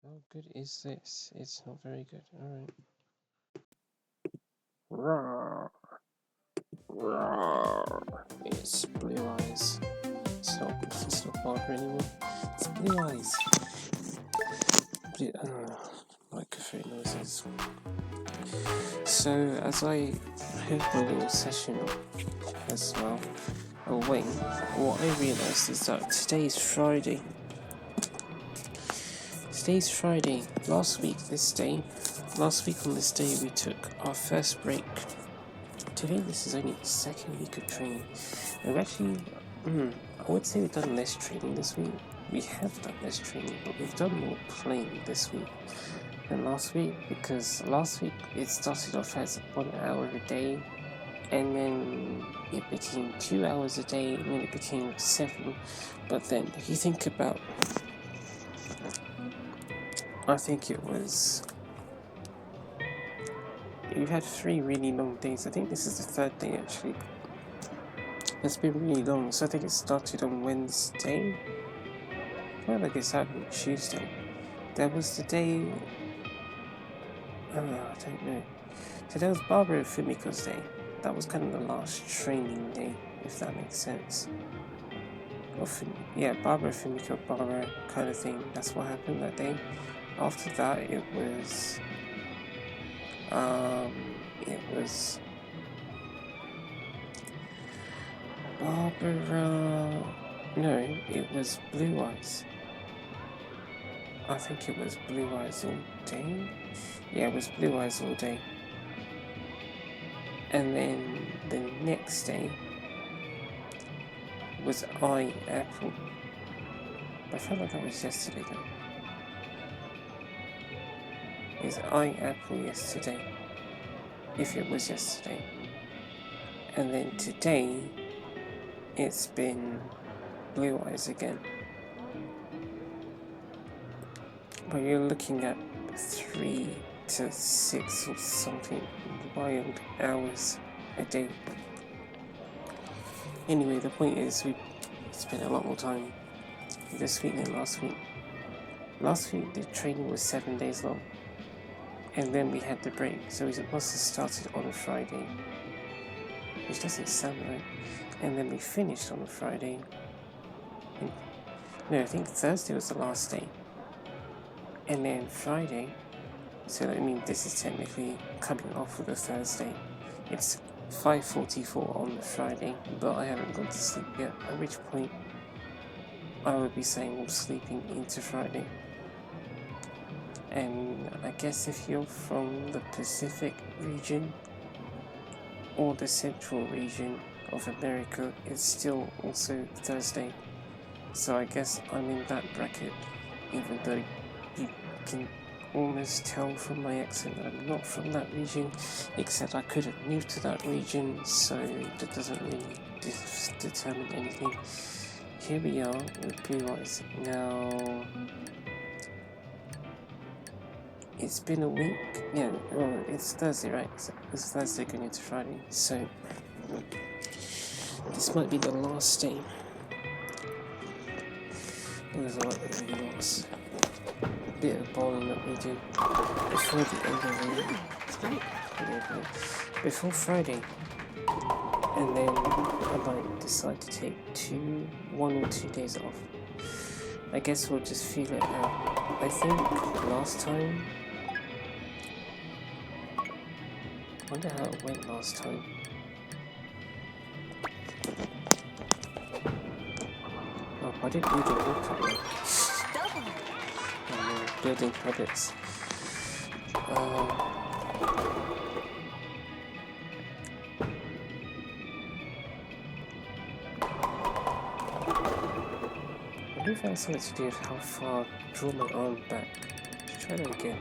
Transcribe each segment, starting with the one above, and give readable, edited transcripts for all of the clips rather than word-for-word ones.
How good is this? It's not very good. Alright. Roar. Roar. It's Blue Eyes. It's not Barbara anymore. It's Blue Eyes. Microphone noises. So, as I heard my little session as well, what I realised is that today's Friday. Today's Friday. Last week on this day, we took our first break. Today, this is only the second week of training. We've actually, I would say we've done less training this week. We have done less training, but we've done more playing this week than last week, because last week it started off as 1 hour a day, and then it became 2 hours a day, and then it became 7. But then, if you think about, I think it was, we've had 3 really long days. I think this is the 3rd day actually. It's been really long, so I think it started on Wednesday. I feel like it started on Tuesday. There was the day, I don't know. So there was Barbara and Fumiko's day. That was kind of the last training day, if that makes sense. Barbara, Fumiko, Barbara kind of thing. That's what happened that day. After that, it was Barbara. No, it was Blue Eyes. I think it was Blue Eyes all day. Yeah, it was Blue Eyes all day. And then the next day was Apple. I felt like that was yesterday though. Is Apple yesterday? If it was yesterday. And then today, it's been Blue Eyes again. But you're looking at 3 to 6 or something wild hours a day. Anyway, the point is we spent a lot more time this week than last week. Last week the training was 7 days long, and then we had the break, so it must have started on a Friday, which doesn't sound right, and then we finished on a Friday. No, I think Thursday was the last day, and then Friday, so I mean this is technically coming off of a Thursday. It's 5:44 on the Friday, but I haven't gone to sleep yet, at which point I would be saying I'm sleeping into Friday. And I guess if you're from the Pacific region or the Central region of America, it's still also Thursday. So I guess I'm in that bracket, even though you can almost tell from my accent that I'm not from that region, except I could have moved to that region, so that doesn't really determine anything. Here we are with Blue Eyes. Now, it's been a week. Yeah, well, it's Thursday, right? So it's Thursday going into Friday, so this might be the last day. There's a really last bit of bowling that we do before the end of the week. Before Friday. And then I might decide to take 1 or 2 days off. I guess we'll just feel it out. I think last time, I wonder how it went last time. Oh, I didn't do the workout yet. Building habits. I wonder if that has something to do with how far I draw my arm back. Let's try that again.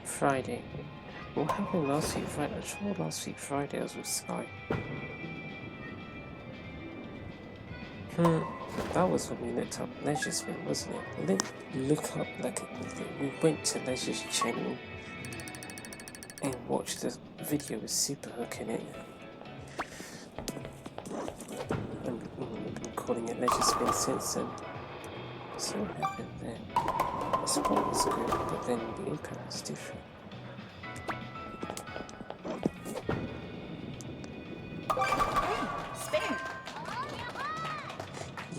Friday. What happened last week Friday? I'm sure last week Friday I was with Sky. That was when we looked up Leisure Spin, wasn't it? We didn't look up, like, we went to Leisure's channel and watched the video with Superhook in it. And we've been calling it Leisure Spin since then. So what happened there? The spot was good, but then the impact was different.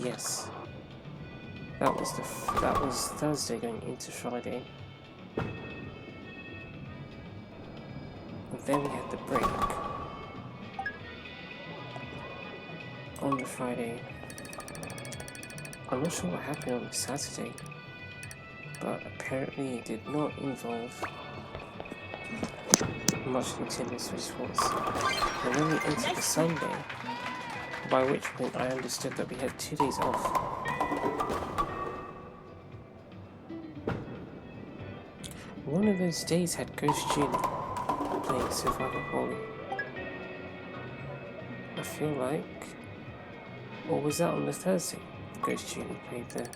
Yes. That was Thursday going into Friday. And then we had the break on the Friday. I'm not sure what happened on the Saturday, but apparently it did not involve much Nintendo Switch Sports. And then we entered the Sunday, by which point I understood that we had 2 days off. One of those days had Ghost June playing Survival Volley. I feel like, or was that on the Thursday? Ghost June played there.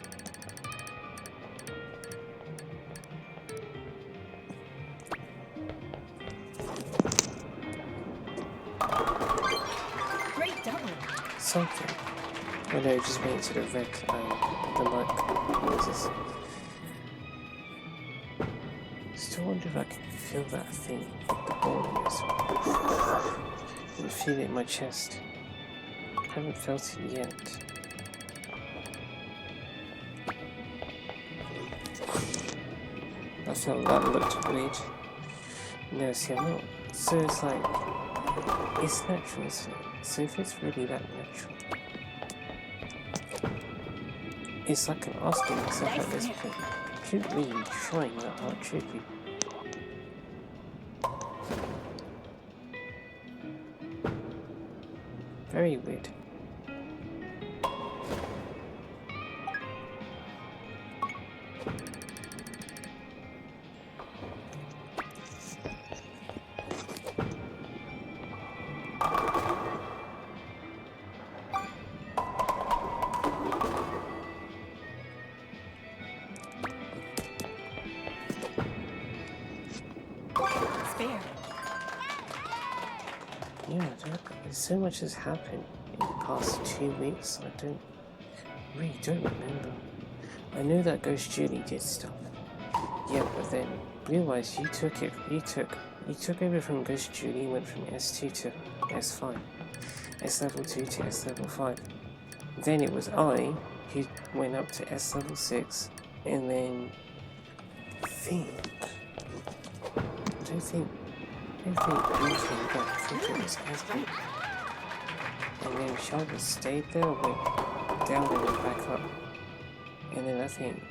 Great double. Something. Oh no, just went to the red, the mic noises. Still wonder if I can feel that thing, the ball is. I can feel it in my chest. Haven't felt it yet. I felt that looked weird. No, see, I'm not. So it's like, it's natural, isn't it? So if it's really that natural, it's like I'm asking myself at this point, shouldn't we be trying that hard, should we? Very weird. Yeah, so much has happened in the past 2 weeks, I really don't remember. I know that Ghost Julie did stuff. Yeah, but then, Blue Eyes, you took over from Ghost Julie, went from S2 to S5, S level 2 to S level 5. Then it was I who went up to S level 6, and then I don't think you came back. I think it was Ashley. And then Sheldon stayed there, went down and went back up. And then I think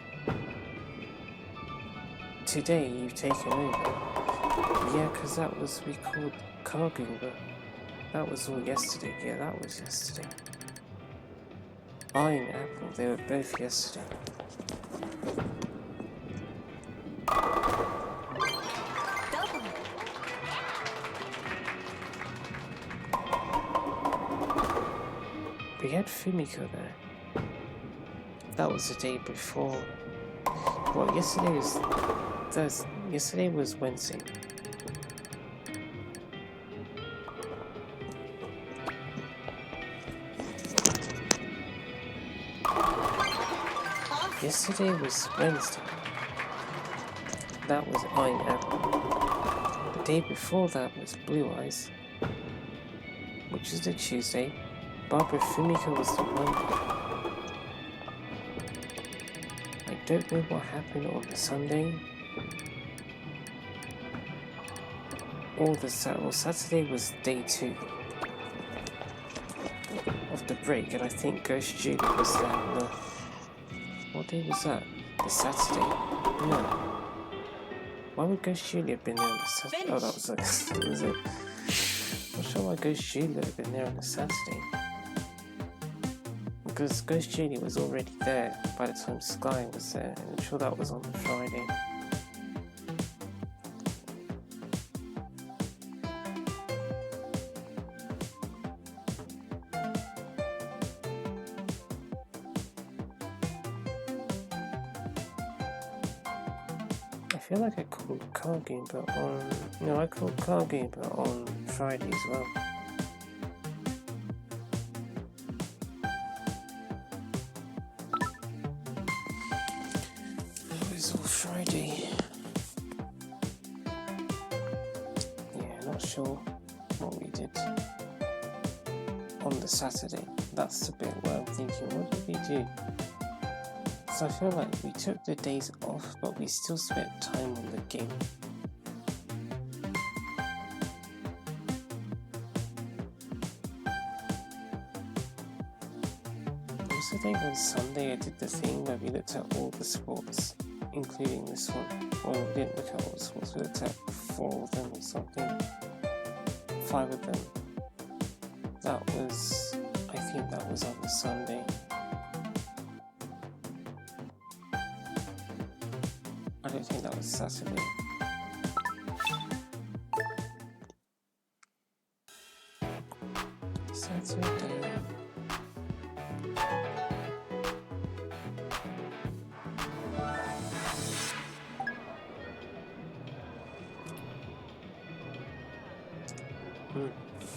today you've taken over. Yeah, because that was, we called Cargo, but that was all yesterday. Yeah, that was yesterday. I and Apple, they were both yesterday. We had Fumiko there. That was the day before. Well, yesterday was Thursday. Yesterday was Wednesday. Yesterday was Wednesday. That was I and Apple. The day before that was Blue Eyes, which is the Tuesday. Barbara Fumiko was the Monday. I don't know what happened on the Sunday. Or Saturday was day 2 of the break, and I think Ghost Julie was there on the... What day was that? The Saturday? No. Why would Ghost Julie have been there on the Saturday? Oh, that was it. That was it. I'm not sure why Ghost Julie would have been there on the Saturday. Because Ghost Julie was already there by the time Sky was there, and I'm sure that was on the Friday. feel like I called car game, but I called car game, but on Friday as well. It was all Friday. Yeah, not sure what we did on the Saturday. That's the bit where I'm thinking, what did we do? So I feel like we took the days off, but we still spent time on the game. Also, I think on Sunday I did the thing where we looked at all the sports, including this one. Well, we didn't look at all the sports, we looked at 4 of them or something. 5 of them. I think that was on the Sunday. I don't think that was Saturday. Saturday.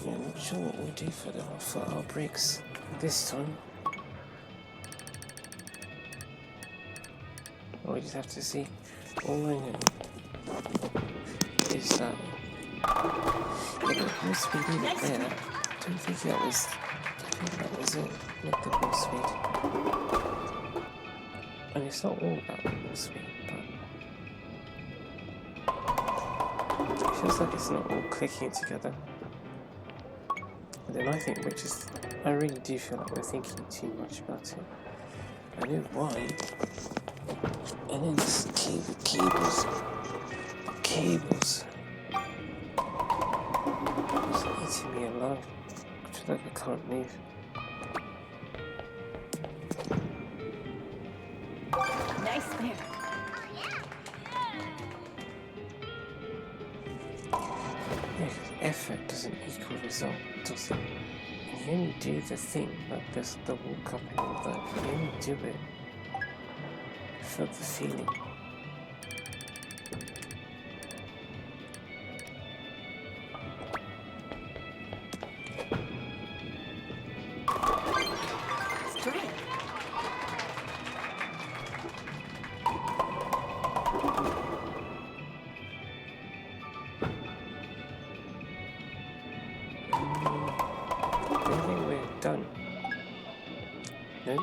Yeah, not sure what we'll do for our breaks this time. We just have to see. All I know is that the ball speed isn't there. I don't think that was it. Not the ball speed. And it's not all about the ball speed, but it feels like it's not all clicking together. But then I really do feel like we're thinking too much about it. I know why. And then this cables. It's eating me alive. I feel like I can't move. Nice there. Yeah, effort doesn't equal result, does it? And you only do the thing, like this, the walk up and all that. You only do it for the feeling. I think we're done. No?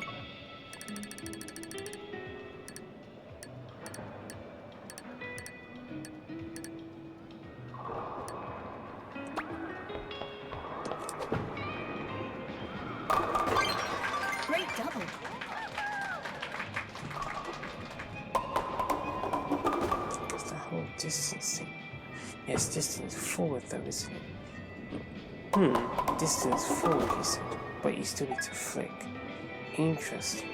Great double. It's the whole distance thing. Yes, distance forward though, isn't it? Distance forward, he said, but you still need to flick. Interesting.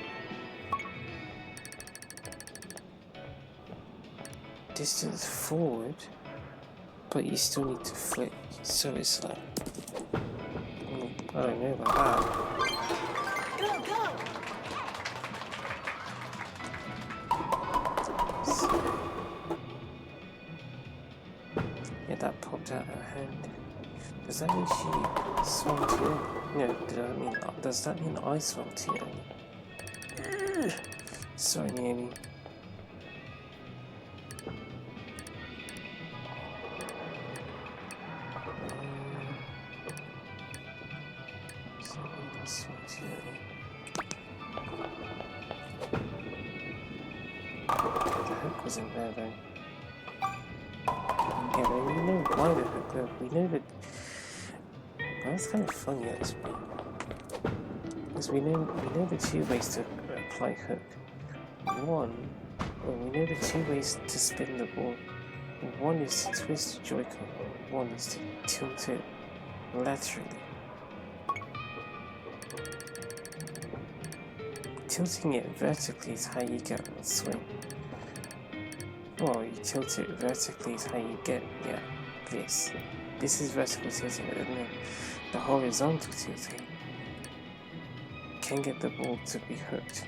Distance forward, but you still need to flick. So it's like, I don't know about that. Go, go. So, yeah, that popped out her hand. Does that mean she swung too early? No, does that mean I swung too early? Sorry, Nanny. The hook wasn't there though. Yeah, but we know why the hook there. We know that. That's kind of funny actually. Because we know the 2 ways to apply hook. We know the 2 ways to spin the ball. One is to twist the joycon, one is to tilt it laterally. Tilting it vertically is how you get a swing. Well, you tilt it vertically is how you get, this. This is vertical tilting, and then the horizontal tilting can get the ball to be hooked.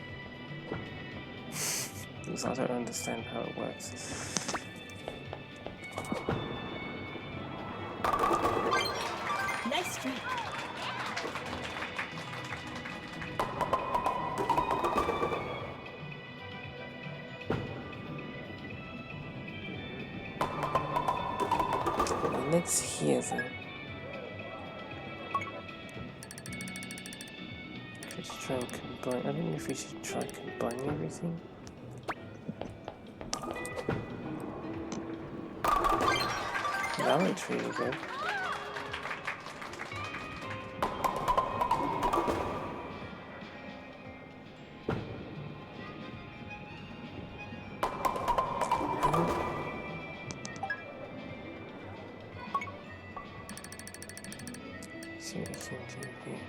Because I don't understand how it works. legs here though. Could try and combine. I don't know if we should try combining everything. That looks really good. See what we can do here.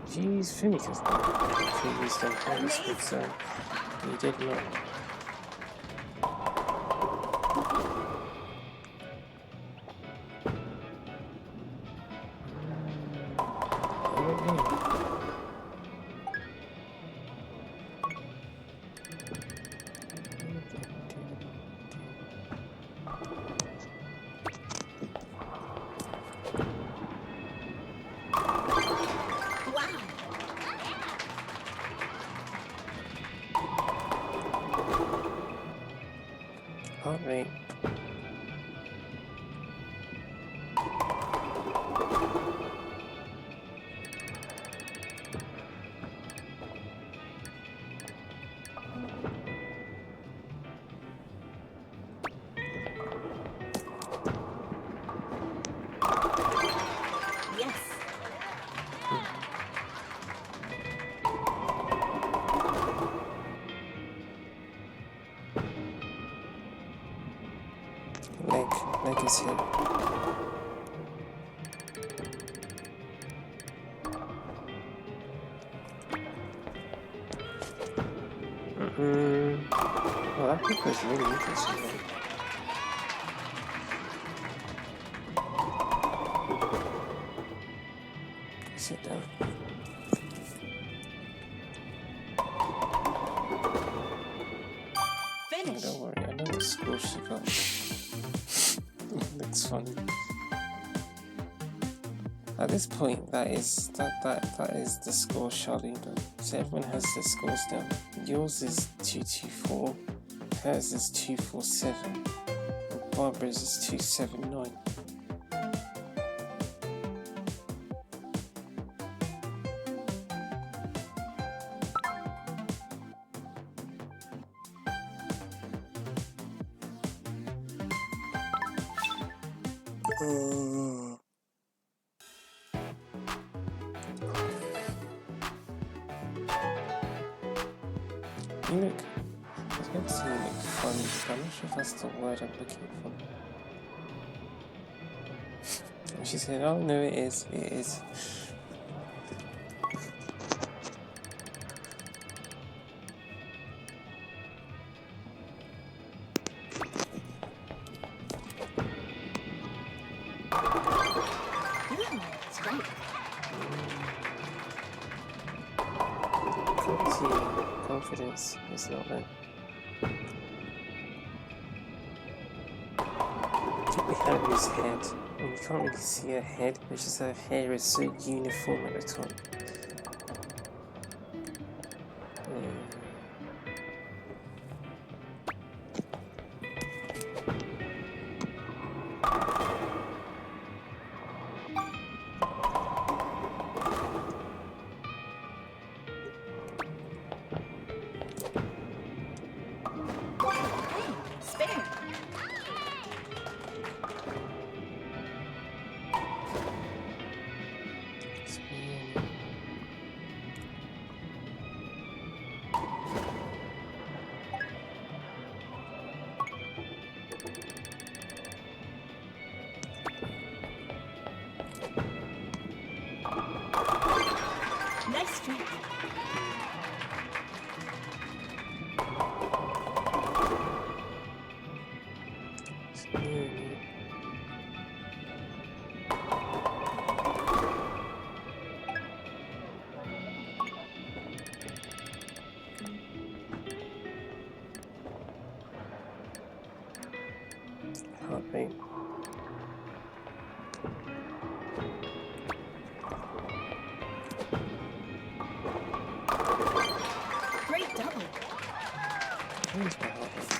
Jeez, Finnica's not used on purpose, but he did not. Heart rate. Yes. Leg is hit. Well, that pick was really interesting. Sit down. Finish. Don't worry, I know what score she got. Looks funny. At this point, that is the score Charlie done. So everyone has their scores down. Yours is 224, hers is 247, and Barbara's is 279. You look, I was going to say you look funny, but I'm not sure if that's the word I'm looking for. And she said, oh no, it is. It's right. Confidence is not there. Check the Harry's head, and you can't really see her head, which is her hair is so uniform at the top. Nice strike. Heart rate. Great double. Where's my heart rate?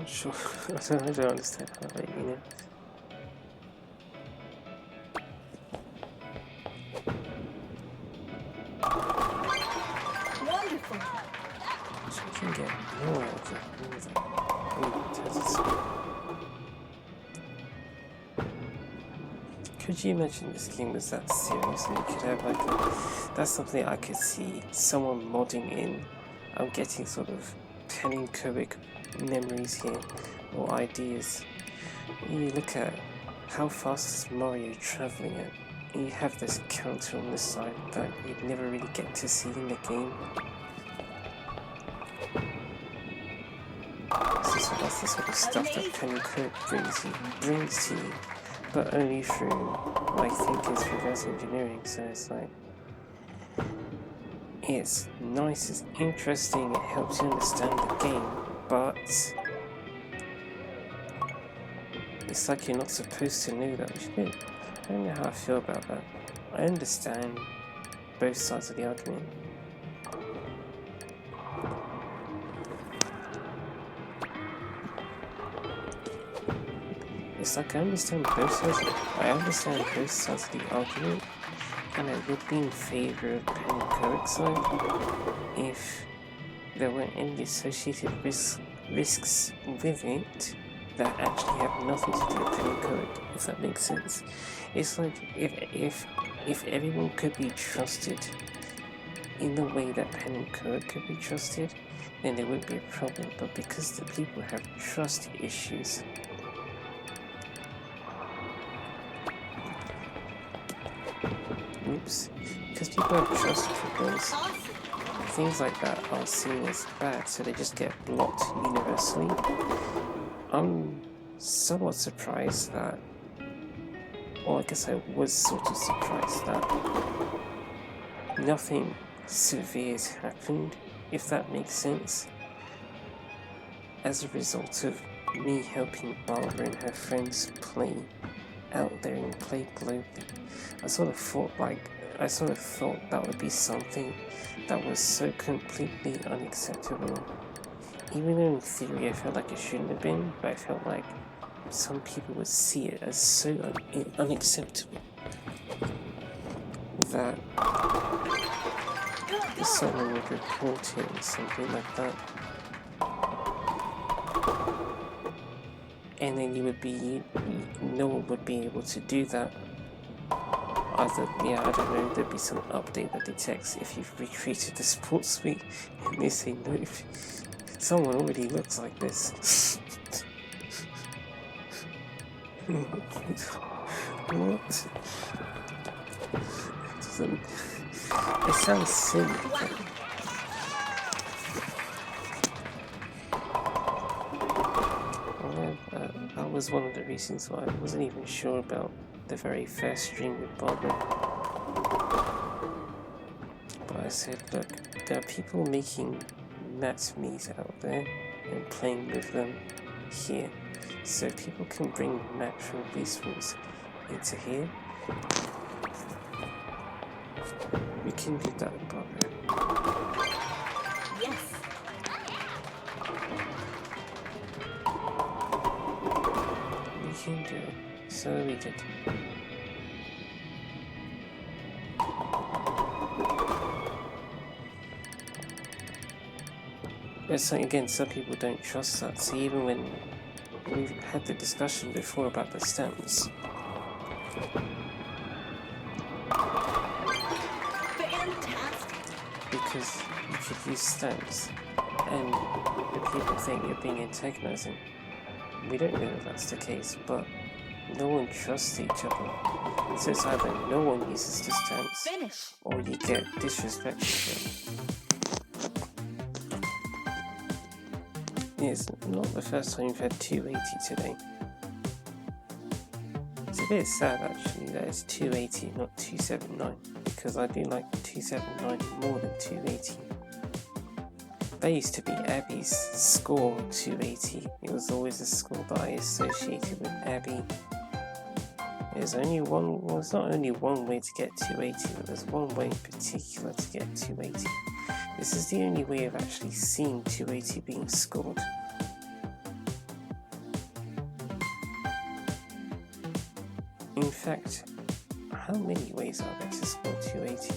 not sure. I don't understand how they, you know. Wonderful. So we can get more out of it. Could you imagine this game was that serious? And you could have like that's something I could see someone modding in. I'm getting sort of pen and Comic memories here, or ideas. You look at how fast is Mario travelling at, and you have this counter on the side that you'd never really get to see in the game. So that's the sort of stuff that pen and Comic brings to you, but only through, I think, it's reverse engineering. So it's like, it's nice, it's interesting, it helps you understand the game, but it's like you're not supposed to know that, which I don't know how I feel about that. I understand both sides of the argument. It's like I understand both sides of the argument, and I would be in favour of pen and Comic side if there weren't any associated risks with it that actually have nothing to do with pen and Comic, if that makes sense. It's like if everyone could be trusted in the way that pen and Comic could be trusted, then there wouldn't be a problem. But because the people have trust issues, because people have trust problems, things like that are seen as bad, so they just get blocked universally. I'm somewhat surprised that, or I guess I was sort of surprised that nothing severe's happened, if that makes sense, as a result of me helping Barbara and her friends play out there and play globally. I sort of thought that would be something that was so completely unacceptable. Even though in theory I felt like it shouldn't have been, but I felt like some people would see it as so unacceptable that someone would report it or something like that. And then no one would be able to do that. I don't know, there'd be some update that detects if you've recreated the sports suite, and they say no, if someone already looks like this. What? It sounds silly. That was one of the reasons why I wasn't even sure about the very first stream with Barbara. But I said, look, there are people making Natsumes out there and playing with them here. So people can bring natural resources into here. We can do that, Barbara. Yes. We can do it. So we did. Again, some people don't trust that. So even when we've had the discussion before about the stamps, Fantastic. because you could use stamps, and the people think you're being antagonizing. We don't know that that's the case, but no one trusts each other. So it's either no one uses the stamps, or you get disrespected. It's not the first time you've had 280 today. It's a bit sad actually that it's 280, not 279, because I do like 279 more than 280. That used to be Abby's score, 280. It was always a score that I associated with Abby. There's only one, well, it's not only one way to get 280, but there's one way in particular to get 280. This is the only way of actually seeing 280 being scored. fact, how many ways are there to score 280?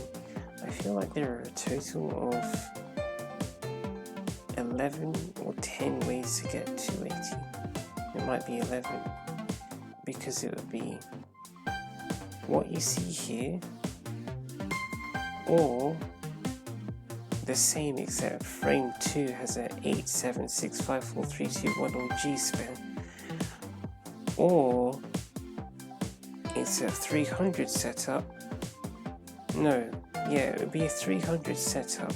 I feel like there are a total of 11 or 10 ways to get 280. It might be 11 because it would be what you see here or the same, except frame 2 has a 8, 7, 6, 5, 4, 3, 2, 1 or G span, or it's a 300 setup. No, yeah, it would be a 300 setup,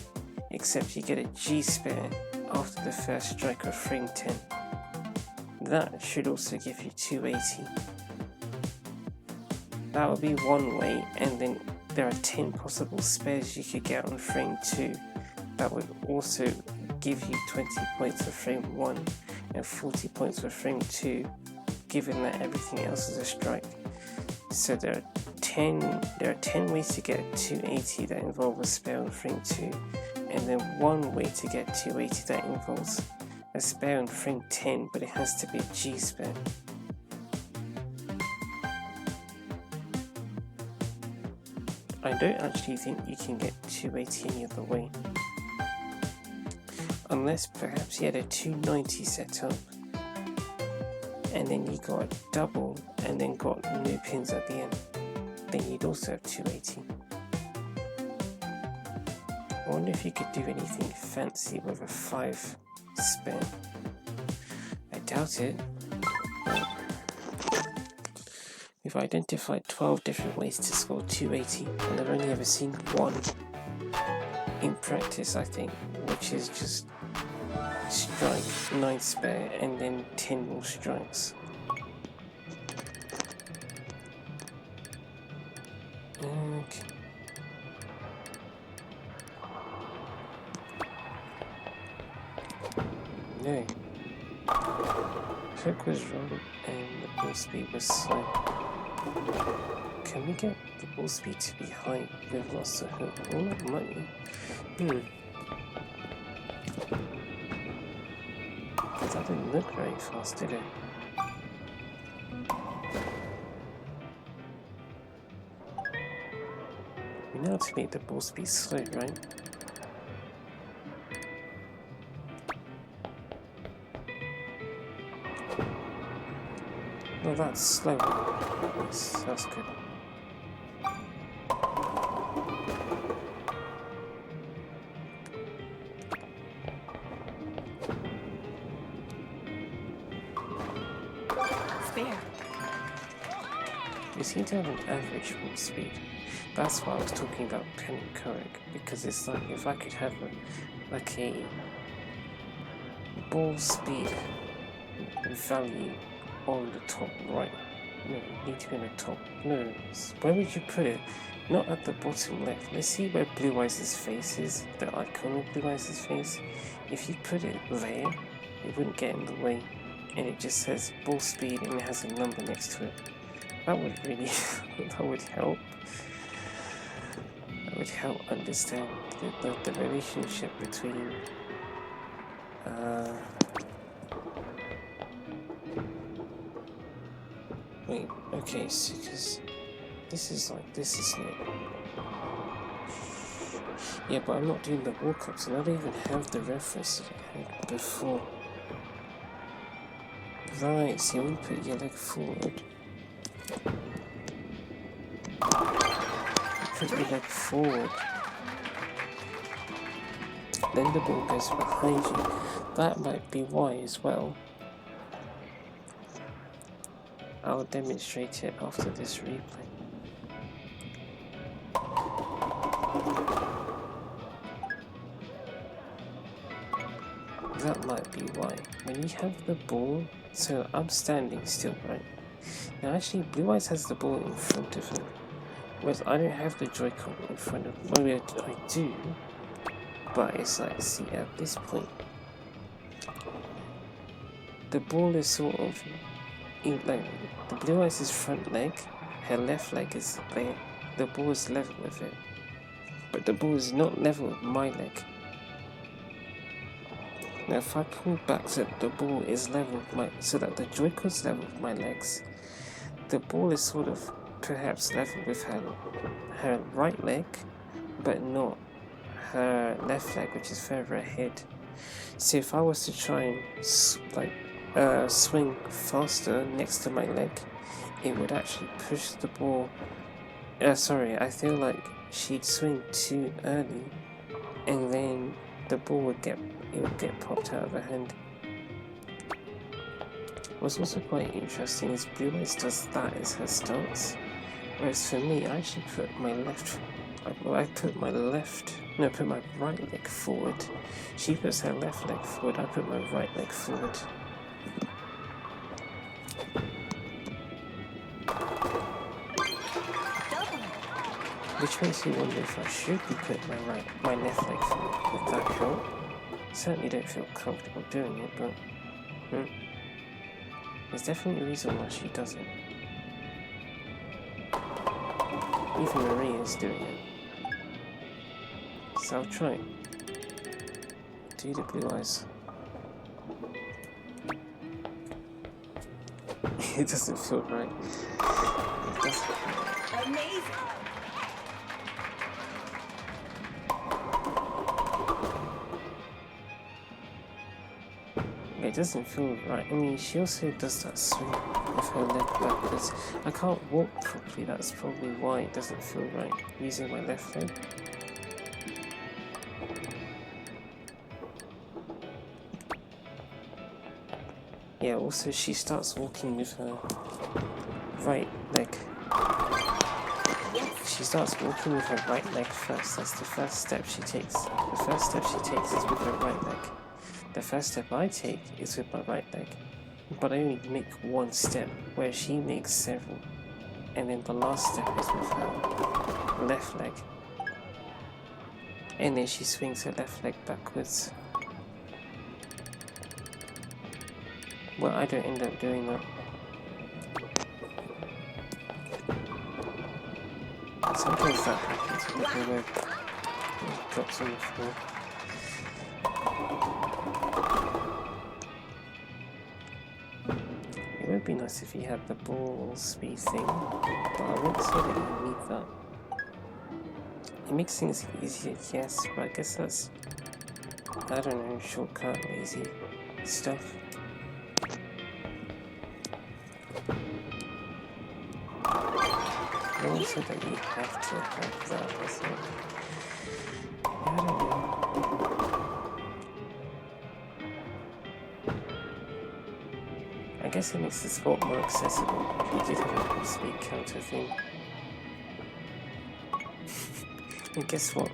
except you get a G span after the first strike of frame 10. That should also give you 280. That would be one way, and then there are 10 possible spares you could get on frame 2. That would also give you 20 points for frame 1 and 40 points for frame 2, given that everything else is a strike. So there are 10 ways to get 280 that involve a spare on frame 2, and then one way to get 280 that involves a spare on frame 10, but it has to be a G spare. I don't actually think you can get 280 any other way, unless perhaps you had a 290 setup and then you got a double and then got no pins at the end. Then you'd also have 280. I wonder if you could do anything fancy with a 5 spin. I doubt it. We've identified 12 different ways to score 280, and I've only ever seen one in practice, I think, which is just strike, 9 spare, and then 10 more strikes. Okay. No. Hook was wrong and the ball speed was slow. Can we get the ball speed to be high with lots of hook? All that money? That didn't look very fast, did it? We know how to make the ball speed slow, right? No, that's slow. Yes, that's good. Spare. We seem to have an average ball speed. That's why I was talking about pen and correct, because it's like if I could have a ball speed value on the top right. No, it needs to be on the top. No, where would you put it? Not at the bottom left. Let's see where Blue Eyes' face is, the icon of Blue Eyes' face. If you put it there, it wouldn't get in the way, and it just says ball speed and it has a number next to it. That would really, that would help. That would help understand the relationship between wait, okay, so because this is like, this is it. Yeah, but I'm not doing the walk-ups, and I don't even have the reference that I had before. Right, so you want to put your leg forward. Put your leg forward. Then the ball goes behind you. That might be why as well. I'll demonstrate it after this replay. That might be why. When you have the ball, so I'm standing still, right? Now actually Blue Eyes has the ball in front of him, whereas I don't have the joycon in front of me. Maybe I do, but it's like, see, at this point, the ball is sort of, like, the Blue Eyes' front leg, her left leg is there, the ball is level with it, but the ball is not level with my leg. Now if I pull back so that the ball is level with so that the joycon's level with my legs, the ball is sort of perhaps level with her right leg, but not her left leg, which is further ahead. So if I was to try and swing faster next to my leg, it would actually push the ball. I feel like she'd swing too early, and then the ball would get popped out of her hand. What's also quite interesting is Blue Eyes does that as her stance, whereas for me, I actually put my right leg forward. She puts her left leg forward, I put my right leg forward. Which makes me wonder if I should be putting my left leg forward. Would that help? Certainly don't feel comfortable doing it, but there's definitely a reason why she doesn't. Even Maria's doing it. So I'll try it. Do the Blue Eyes. It doesn't feel right. It doesn't feel right. Amazing. It doesn't feel right. I mean, she also does that swing with her leg backwards. I can't walk properly, that's probably why it doesn't feel right, using my left leg. Yeah, also she starts walking with her right leg. She starts walking with her right leg first. That's the first step she takes. The first step she takes is with her right leg. The first step I take is with my right leg. But I only make one step, where she makes several. And then the last step is with her left leg. And then she swings her left leg backwards. Well, I don't end up doing that. Sometimes that happens with the leg. It drops on the floor. It would be nice if you had the ball speed thing, but I won't say that you need that. It makes things easier, yes, but I guess that's, I don't know, shortcut, lazy stuff. No one said that you have to have that, I think. I don't know. I guess it makes the sport more accessible. You did have a speed counter thing. And guess what?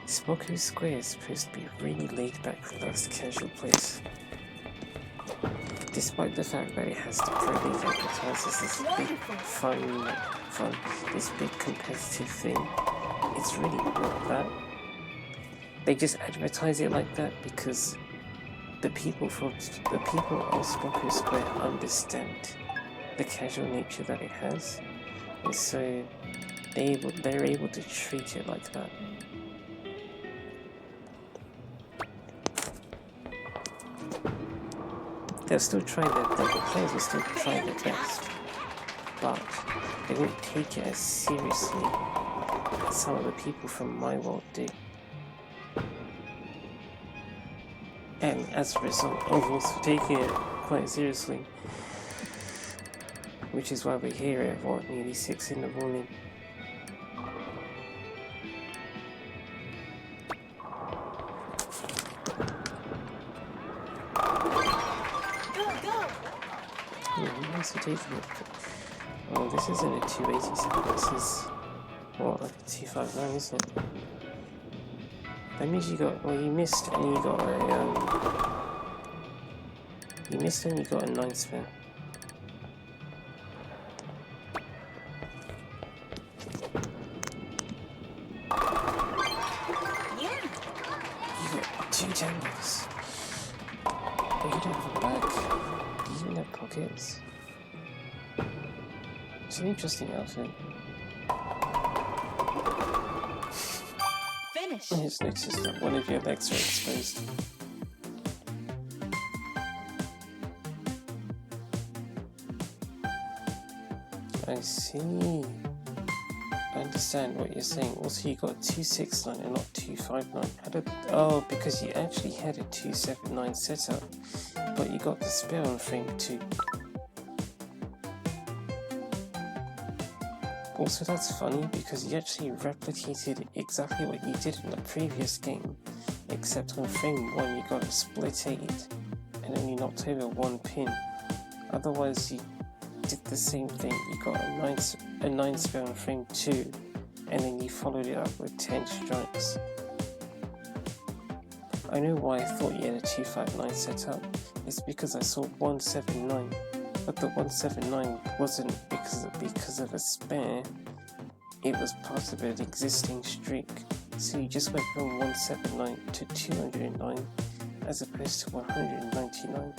Spocco Square is supposed to be a really laid-back, relaxed, casual place. Despite the fact that it has the Pro League advertised as this big fun, this big competitive thing, it's really not that. They just advertise it like that because the people of Spocco Square understand the casual nature that it has, and so they're able to treat it like that. They'll still try the players will still try their best, but they won't take it as seriously as some of the people from my world do. And as a result of also taking it quite seriously, which is why we're here at nearly 6 in the morning. So taking it. Oh, this isn't a 287, this is what, like a 259, isn't it? That means you got, well, you missed and you got a 9 spin. Yeah. You got 2 tangles. But you don't have a bag. Do you even have pockets? It's an interesting outfit. Finish. I just noticed that one of your legs are exposed. I see. I understand what you're saying. Also, you got 269 and not 259. Oh, because you actually had a 279 setup, but you got the spare on frame 2. Also, that's funny because you actually replicated exactly what you did in the previous game, except on frame 1 you got a split 8 and only knocked over 1 pin. Otherwise, you did the same thing. You got a 9 spare on frame 2, and then you followed it up with 10 strikes. I know why I thought you had a 259 setup. It's because I saw 179, but the 179 wasn't because of a spare. It was part of an existing streak. So you just went from 179 to 209, as opposed to 199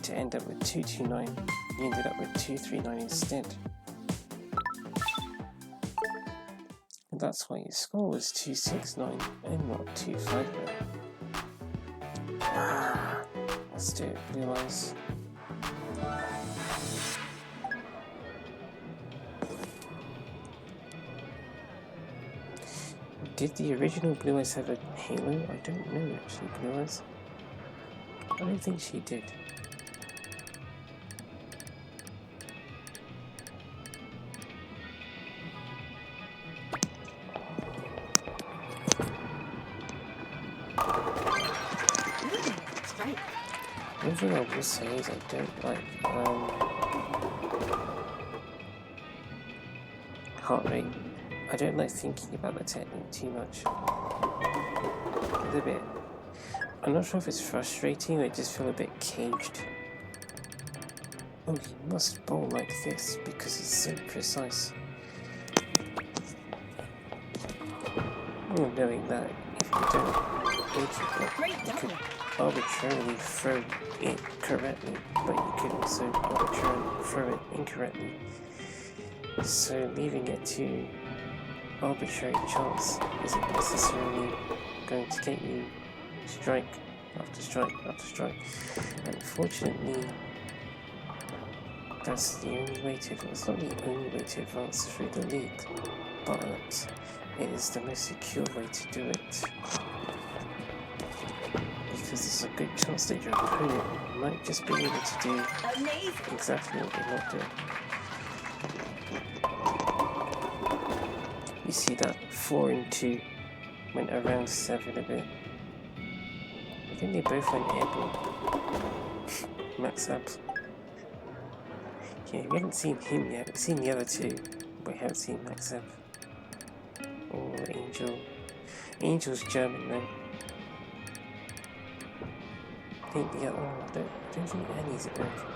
to end up with 229. You ended up with 239 instead. And that's why your score was 269 and not 259. Let's do it, Blue Eyes. Did the original Blue Eyes have a halo? I don't know actually, Blue Eyes. I don't think she did. One thing I will say is I don't like heart rate. I don't like thinking about the technique too much. It's a bit. I'm not sure if it's frustrating or I just feel a bit caged. Oh, you must bowl like this because it's so precise. Oh, knowing that if you don't you could arbitrarily throw it correctly, but you could also arbitrarily throw it incorrectly. So leaving it to arbitrary chance isn't necessarily going to get you strike after strike after strike. Unfortunately, that's the only way to advance. It's not the only way to advance through the league, but it is the most secure way to do it. Because there's a good chance that your opponent might just be able to do exactly what you're not doing. You see that 4 and 2 went around 7 a bit. I think they both went airborne. Max up. Yeah, we haven't seen him yet. We've seen the other two, but we haven't seen Max up. Or Angel. Angel's German though. I think the other one, I don't think Annie's American.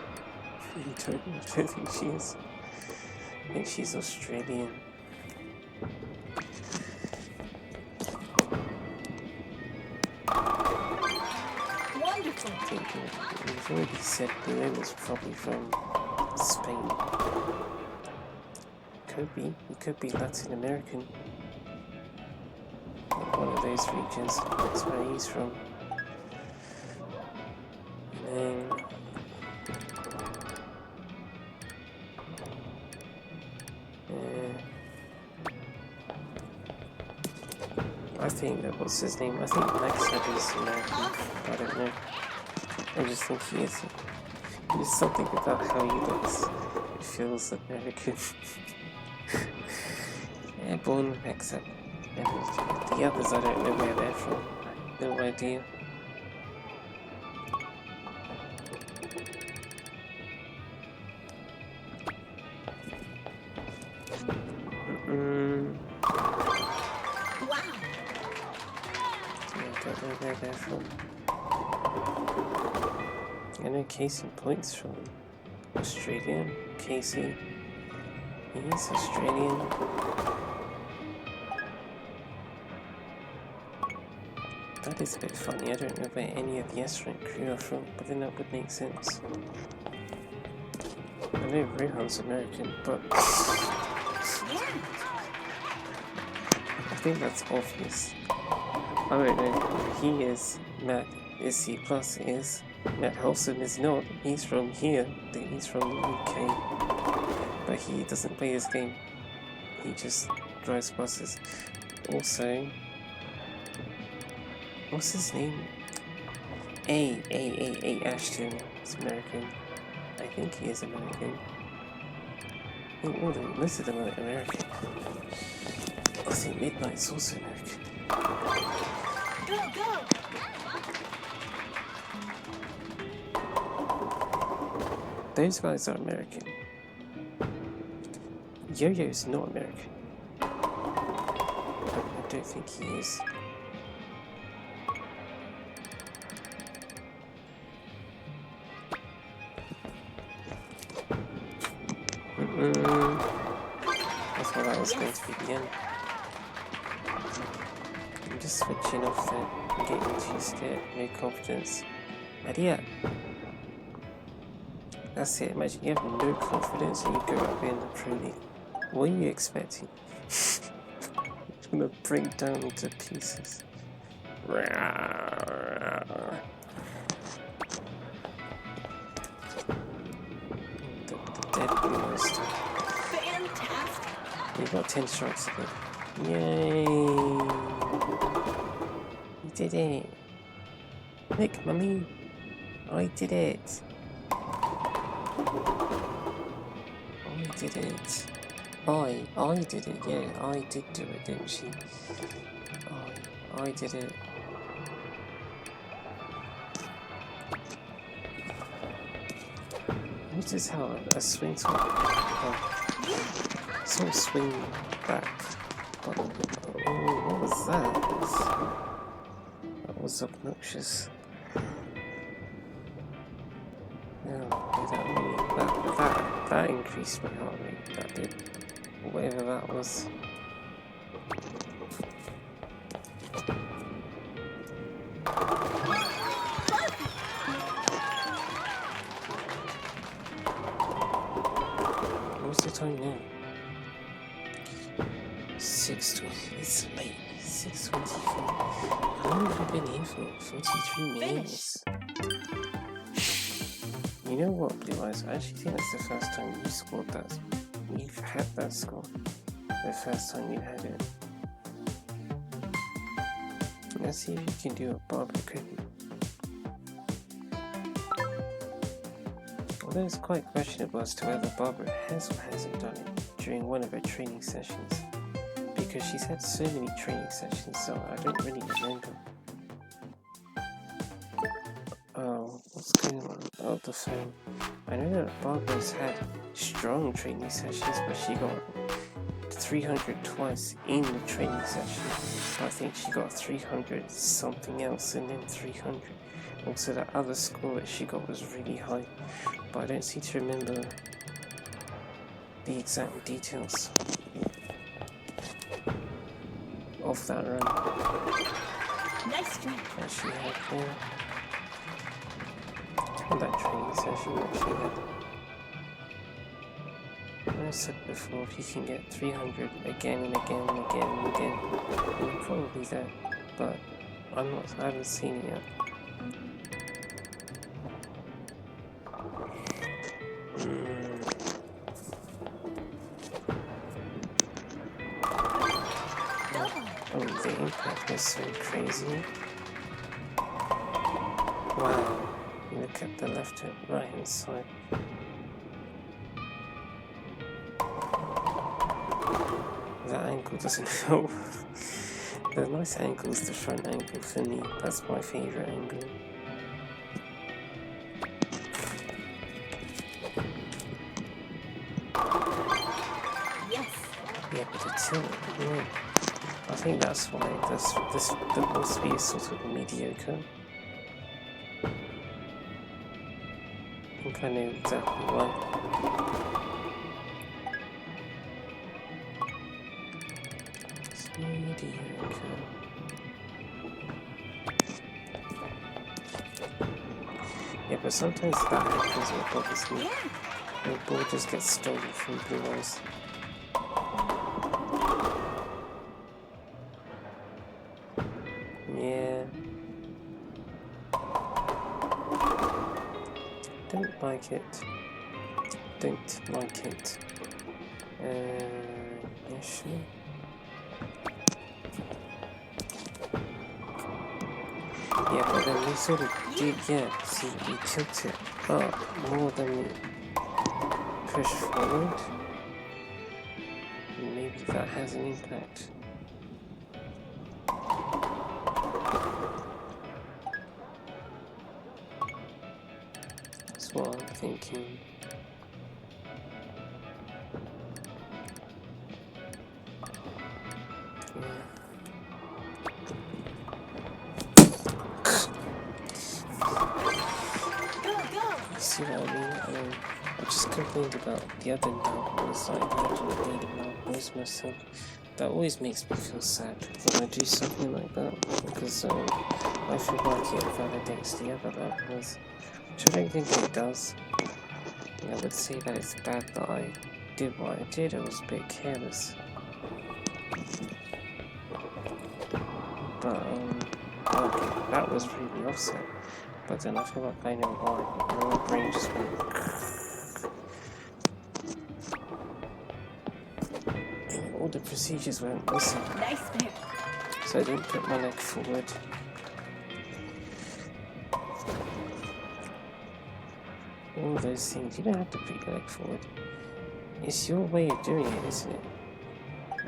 I don't think she is. I think she's Australian. Wonderful. I think we've already said Blue was probably from Spain. Could be. He could be Latin American. Like one of those regions. That's where he's from. I think that what's his name? I think Maxab is American. I don't know. I just think he is. There's something about how he looks. It feels American. Airborne Maxab. And the others, I don't know where they're from. No idea. Where they're from. I know Casey Point's from Australia. Casey, he's Australian. That is a bit funny. I don't know where any of the S-rank crew are from, but then that would make sense. I know Rohan's American, but I think that's obvious. I don't know. He is. Matt is C+, is. Matt Holson is not. He's from here. He's from the UK. but he doesn't play this game. He just drives buses. Also, what's his name? Ashton is American. I think he is American. I think most of them are American. I think Midnight's also American. Go, go! Those guys are American. Yo-Yo's not American. I don't think he is. I thought that was going to be the end. I'm just switching off there. I'm getting too scared. No confidence. Idea. That's it. Imagine you have no confidence and you go up in the Pro League. What are you expecting? It's gonna break down into pieces. The dead monster. Fantastic! You got 10 strikes again. Yay! You did it! Look, mummy! I did it! I did it. I did it, yeah, I did do it, didn't she? I did it. Notice how a swing sort of swing back. Oh, what was that? That was obnoxious. That increased my heart rate, that did. Whatever that was. What's the time now? 6:20. It's late. 6:24. How long have we been here for? 43 minutes. You know what, Blue Eyes? I actually think that's the first time you scored that. You've had that score. The first time you had it. Let's see if you can do a Barbara cookie. Although it's quite questionable as to whether Barbara has or hasn't done it during one of her training sessions. Because she's had so many training sessions, so I don't really remember. Oh, what's going on? Oh, the phone. I know that Barbara's had strong training sessions, but she got 300 twice in the training session. I think she got 300 something else and then 300. Also, that other score that she got was really high, but I don't seem to remember the exact details of that run. Nice strike. That she had there. And that training session that she had. I said before, if you can get 300 again and again and again and again, you're probably there, but I haven't seen it yet. Oh, the impact is so crazy. Wow, look at the left and right hand side. That angle doesn't help. The nice angle is the front angle for me. That's my favourite angle. Yes. Yeah, but the tilt, yeah. I think that's why the ball speed is sort of mediocre. I think I know exactly why. Mediocre. Yeah, but sometimes that happens with bothers me. Yeah. The ball just gets stolen from Blue Eyes. Yeah. Don't like it. Don't like it. Yeah, sure. Yeah, but then we sort of did, yeah, see, we tilt it up more than we push forward. Maybe that has an impact. That's what I'm thinking. Yeah. Go, go! You see what I mean? I just complained about the other loud noise that I imagine I made a loud noise myself. That always makes me feel sad when I do something like that, because I feel like it validates the other loud noise, which I don't think it does. I would say that it's bad that I did what I did. I was a bit careless. But, okay, that was really offset. But then I feel like I know why. My brain just went... And all the procedures weren't missing. Nice there. So I didn't put my leg forward. All those things. You don't have to put your leg forward. It's your way of doing it, isn't it?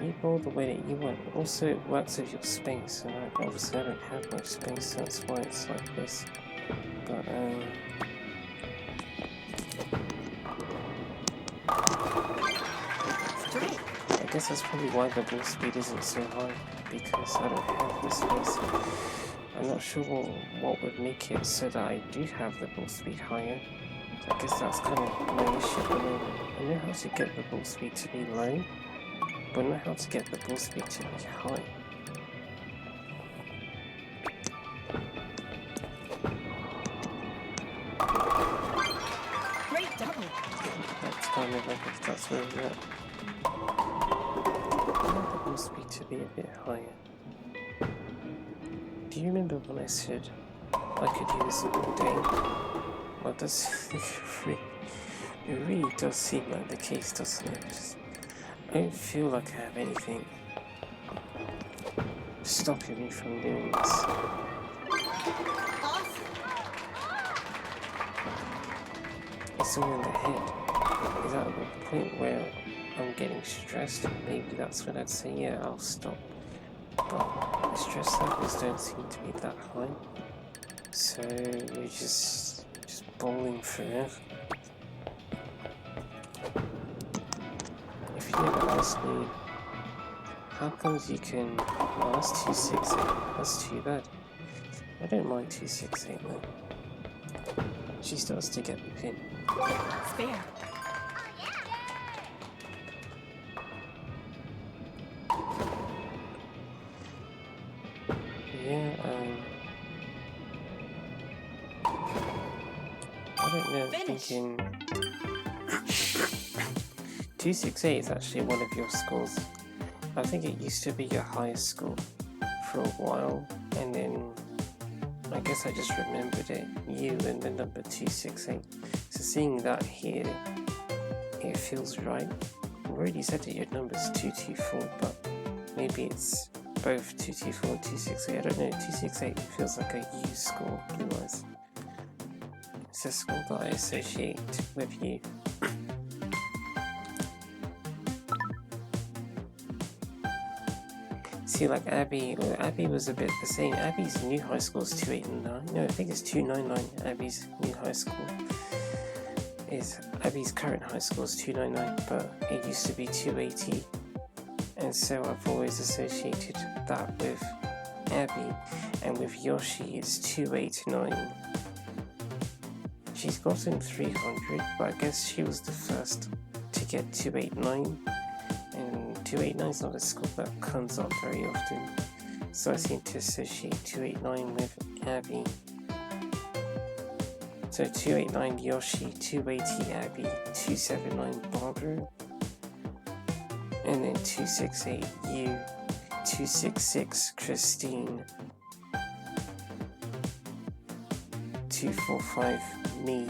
You roll the way that you want. Also, it works with your space, and obviously I don't have much space, so that's why it's like this. But, Straight. I guess that's probably why the ball speed isn't so high, because I don't have the space. I'm not sure what would make it so that I do have the ball speed higher. I guess that's kind of my issue at the moment. I know how to get the ball speed to be low, but I know how to get the ball speed to be high. Great double. That's kind of, I guess that's where we're at. I want the ball speed to be a bit higher. Do you remember when I said I could do this all day? Well, it really does seem like the case, doesn't it? I don't feel like I have anything stopping me from doing this. Awesome. It's all in the head. Is that the point where I'm getting stressed? Maybe that's when I'd say, yeah, I'll stop. But the stress levels don't seem to be that high. So you're just bowling through it. If you never asked me, how comes you can... Oh, that's 268. That's too bad. I don't mind 268 though. She starts to get the pin. Spare. Yeah, I don't know, Finish. thinking... 268 is actually one of your scores. I think it used to be your highest score for a while, and then I guess I just remembered it, you and the number 268. So seeing that here, it feels right. I already said that your number's 224, but maybe it's both 224 and 268. I don't know, 268 feels like a U score, blue-eyes. It's a score that I associate with you. See, like Abby was a bit the same. Abby's new high school is 289. No, I think it's 299. Abby's new high school is Abby's current high school is 299, but it used to be 280, and so I've always associated that with Abby. And with Yoshi, it's 289. She's gotten 300, but I guess she was the first to get 289. 289 is not a score that comes up very often, so I seem to associate 289 with Abby. So 289 Yoshi, 280 Abby, 279 Barbara, and then 268 you, 266 Christine, 245 me,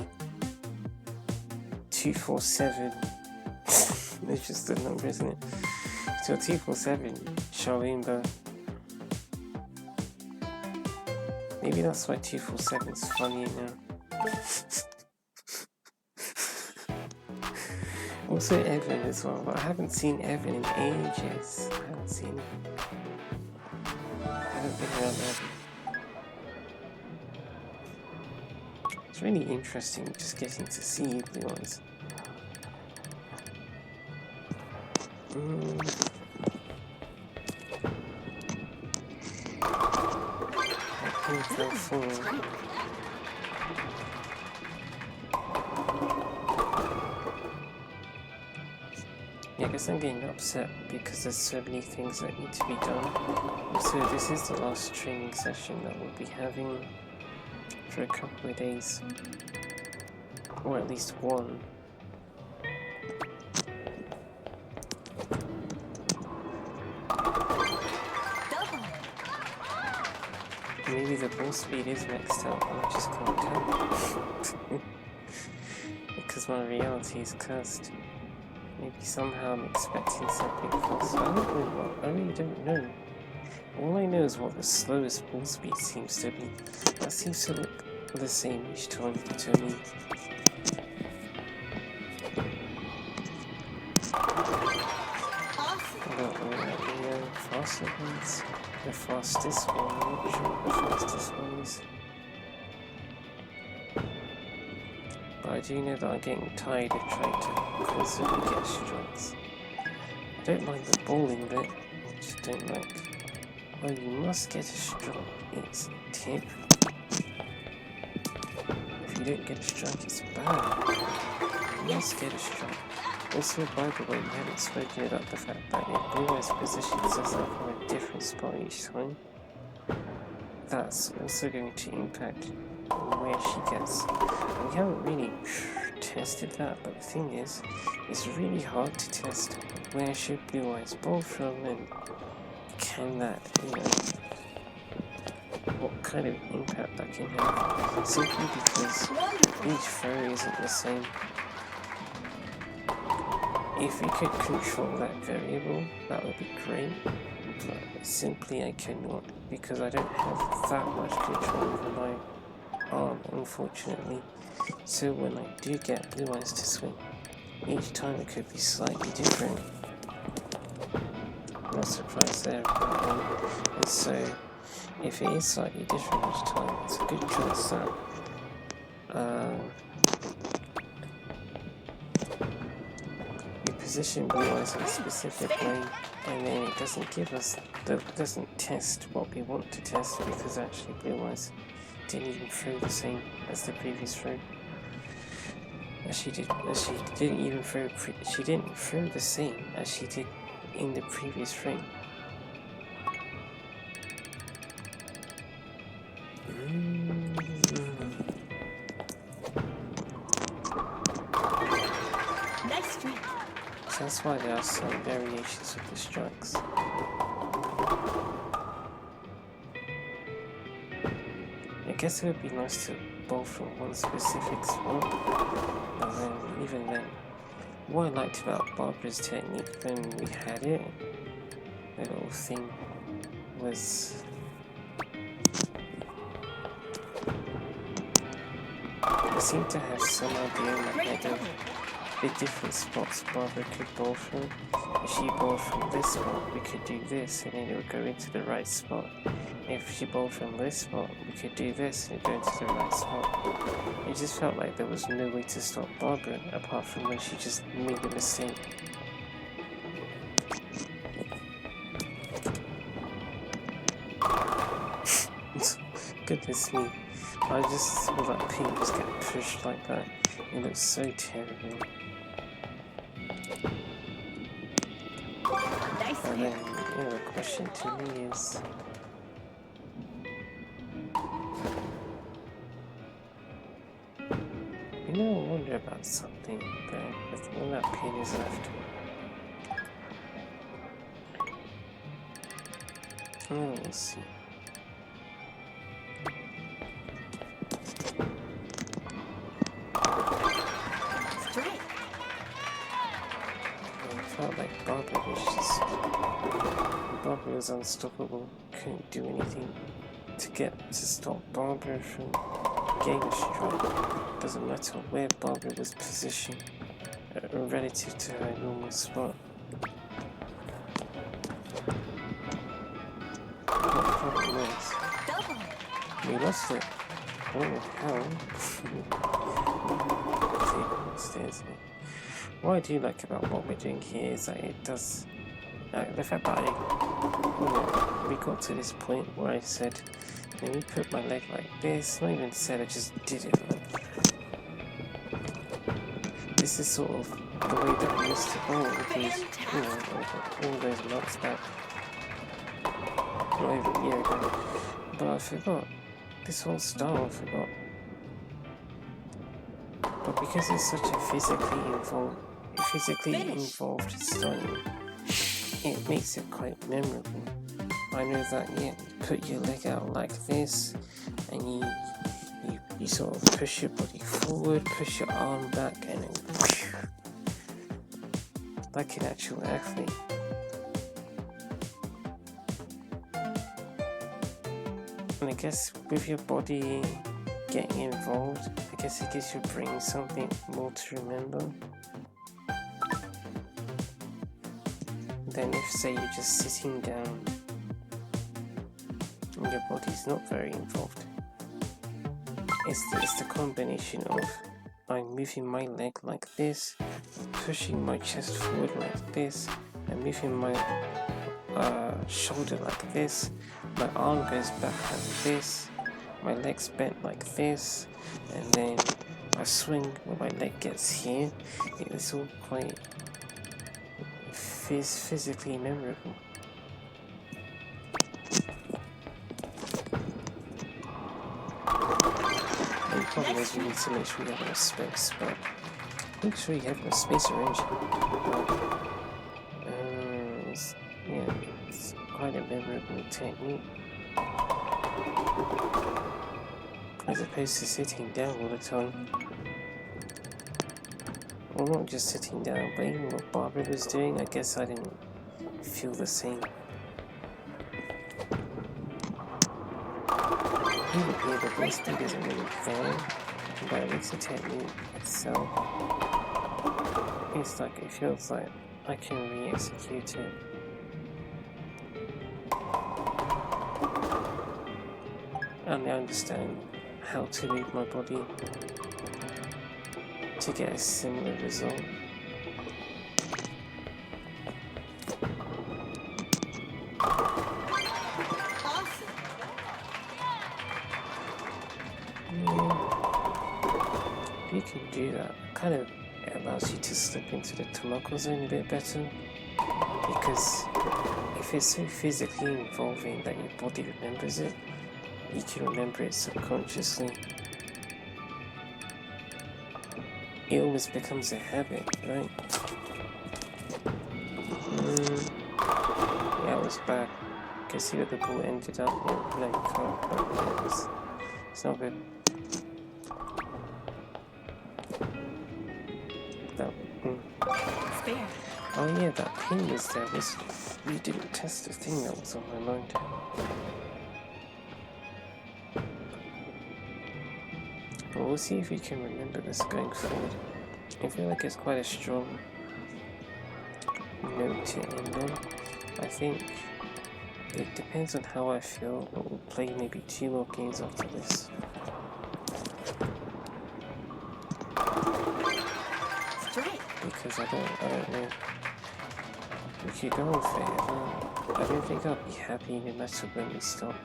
247 It's just a number, isn't it? So 247, Shalimba. Maybe that's why 247 is funny now. Also Evan as well, but I haven't seen Evan in ages. I haven't seen him. I haven't been around Evan. It's really interesting just getting to see blue ones. Fell forward. Yeah, I guess I'm getting upset because there's so many things that need to be done. So this is the last training session that we'll be having for a couple of days. Or at least one. Maybe the ball speed is maxed out and I just can't tell. Because my reality is cursed. Maybe somehow I'm expecting something false. I really don't know. All I know is what the slowest ball speed seems to be. That seems to look the same each time to me. Faster ones. The fastest one, I'm not sure what the fastest one is. But I do know that I'm getting tired of trying to constantly get strikes. I don't mind the bowling bit, I just don't like. Oh, you must get a strike, it's a tip. If you don't get a strike, it's bad. You must get a strike. Also, by the way, we haven't spoken about the fact that if Blue Eyes positions herself on a different spot each time, that's also going to impact where she gets. And we haven't really tested that, but the thing is, it's really hard to test where should Blue Eyes bowl from and can that, what kind of impact that can have, simply because each throw isn't the same. If we could control that variable, that would be great, but simply I cannot, because I don't have that much control over my arm, unfortunately. So when I do get Blue Eyes to swing, each time it could be slightly different. I'm not surprised there about that one. And so, if it is slightly different each time, it's a good chance that position Blue Eyes in a specific way, and then it doesn't give us, doesn't test what we want to test, because actually Blue Eyes didn't even throw the same as the previous throw. She didn't throw the same as she did in the previous frame. That's why there are some variations of the strikes. I guess it would be nice to bowl from one specific spot, but then, even then, what I liked about Barbara's technique when we had it, the little thing, was I seemed to have some idea in my head of the different spots Barbara could bowl from. If she bowled from this spot, we could do this and then it would go into the right spot. If she bowled from this spot, we could do this and it would go into the right spot. It just felt like there was no way to stop Barbara apart from when she just made a mistake. Goodness me, I just saw that pin just get pushed like that. It looks so terrible. And then, the question to me is, I wonder about something there when that pin is left. Oh, we'll see. just Barbara was unstoppable. Couldn't do anything to stop Barbara from getting a strike. Doesn't matter where Barbara was positioned relative to her normal spot. What the problem was, we lost it. Oh hell. What I do like about what we're doing here is that it does, the fact that we got to this point where I said, let me put my leg like this, not even said, I just did it. This is sort of the way that we used to bowl with these, all those months back, not even a year ago, but I forgot, this whole style I forgot. But because it's such a physically involved style, it makes it quite memorable. I know that, yeah, you put your leg out like this, and you sort of push your body forward, push your arm back, and then like an actual athlete. And I guess with your body getting involved, I guess it gives your brain something more to remember than if, say, you're just sitting down and your body's not very involved. It's the combination of I'm moving my leg like this, pushing my chest forward like this, and moving my shoulder like this, my arm goes back like this, my leg's bent like this, and then I swing when my leg gets here. It's all quite physically memorable. And the problem is you need to make sure you have enough space, but make sure you have enough space around you. It's quite a memorable technique. As opposed to sitting down all the time. Well, not just sitting down, but even what Barbara was doing, I guess I didn't feel the same. Even here, the ball speed isn't really there, but at least the technique itself, it's like, it feels like I can re-execute it. And I understand how to move my body to get a similar result. If you can do that, it kind of allows you to slip into the Tomoko zone a bit better, because if it's so physically involving that your body remembers it, you can remember it subconsciously. It almost becomes a habit, right? Yeah, it was bad. You can see where the ball ended up. Yeah, no, you can't. It's not good. Spare. Oh yeah, that pin was there. We didn't test the thing that was on my mind. But we'll see if we can remember this going forward. I feel like it's quite a strong note to end on. I think it depends on how I feel, but we'll play maybe 2 more games after this. Because I don't know. We could go on forever. I don't think I'll be happy no matter when we stop.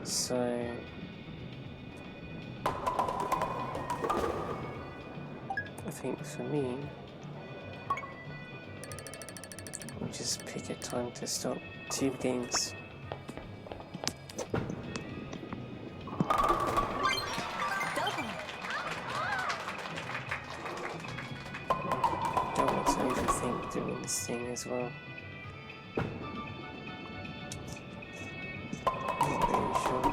So I think for me, we'll just pick a time to stop. 2 games. Don't want to overthink doing this thing as well. Not really sure.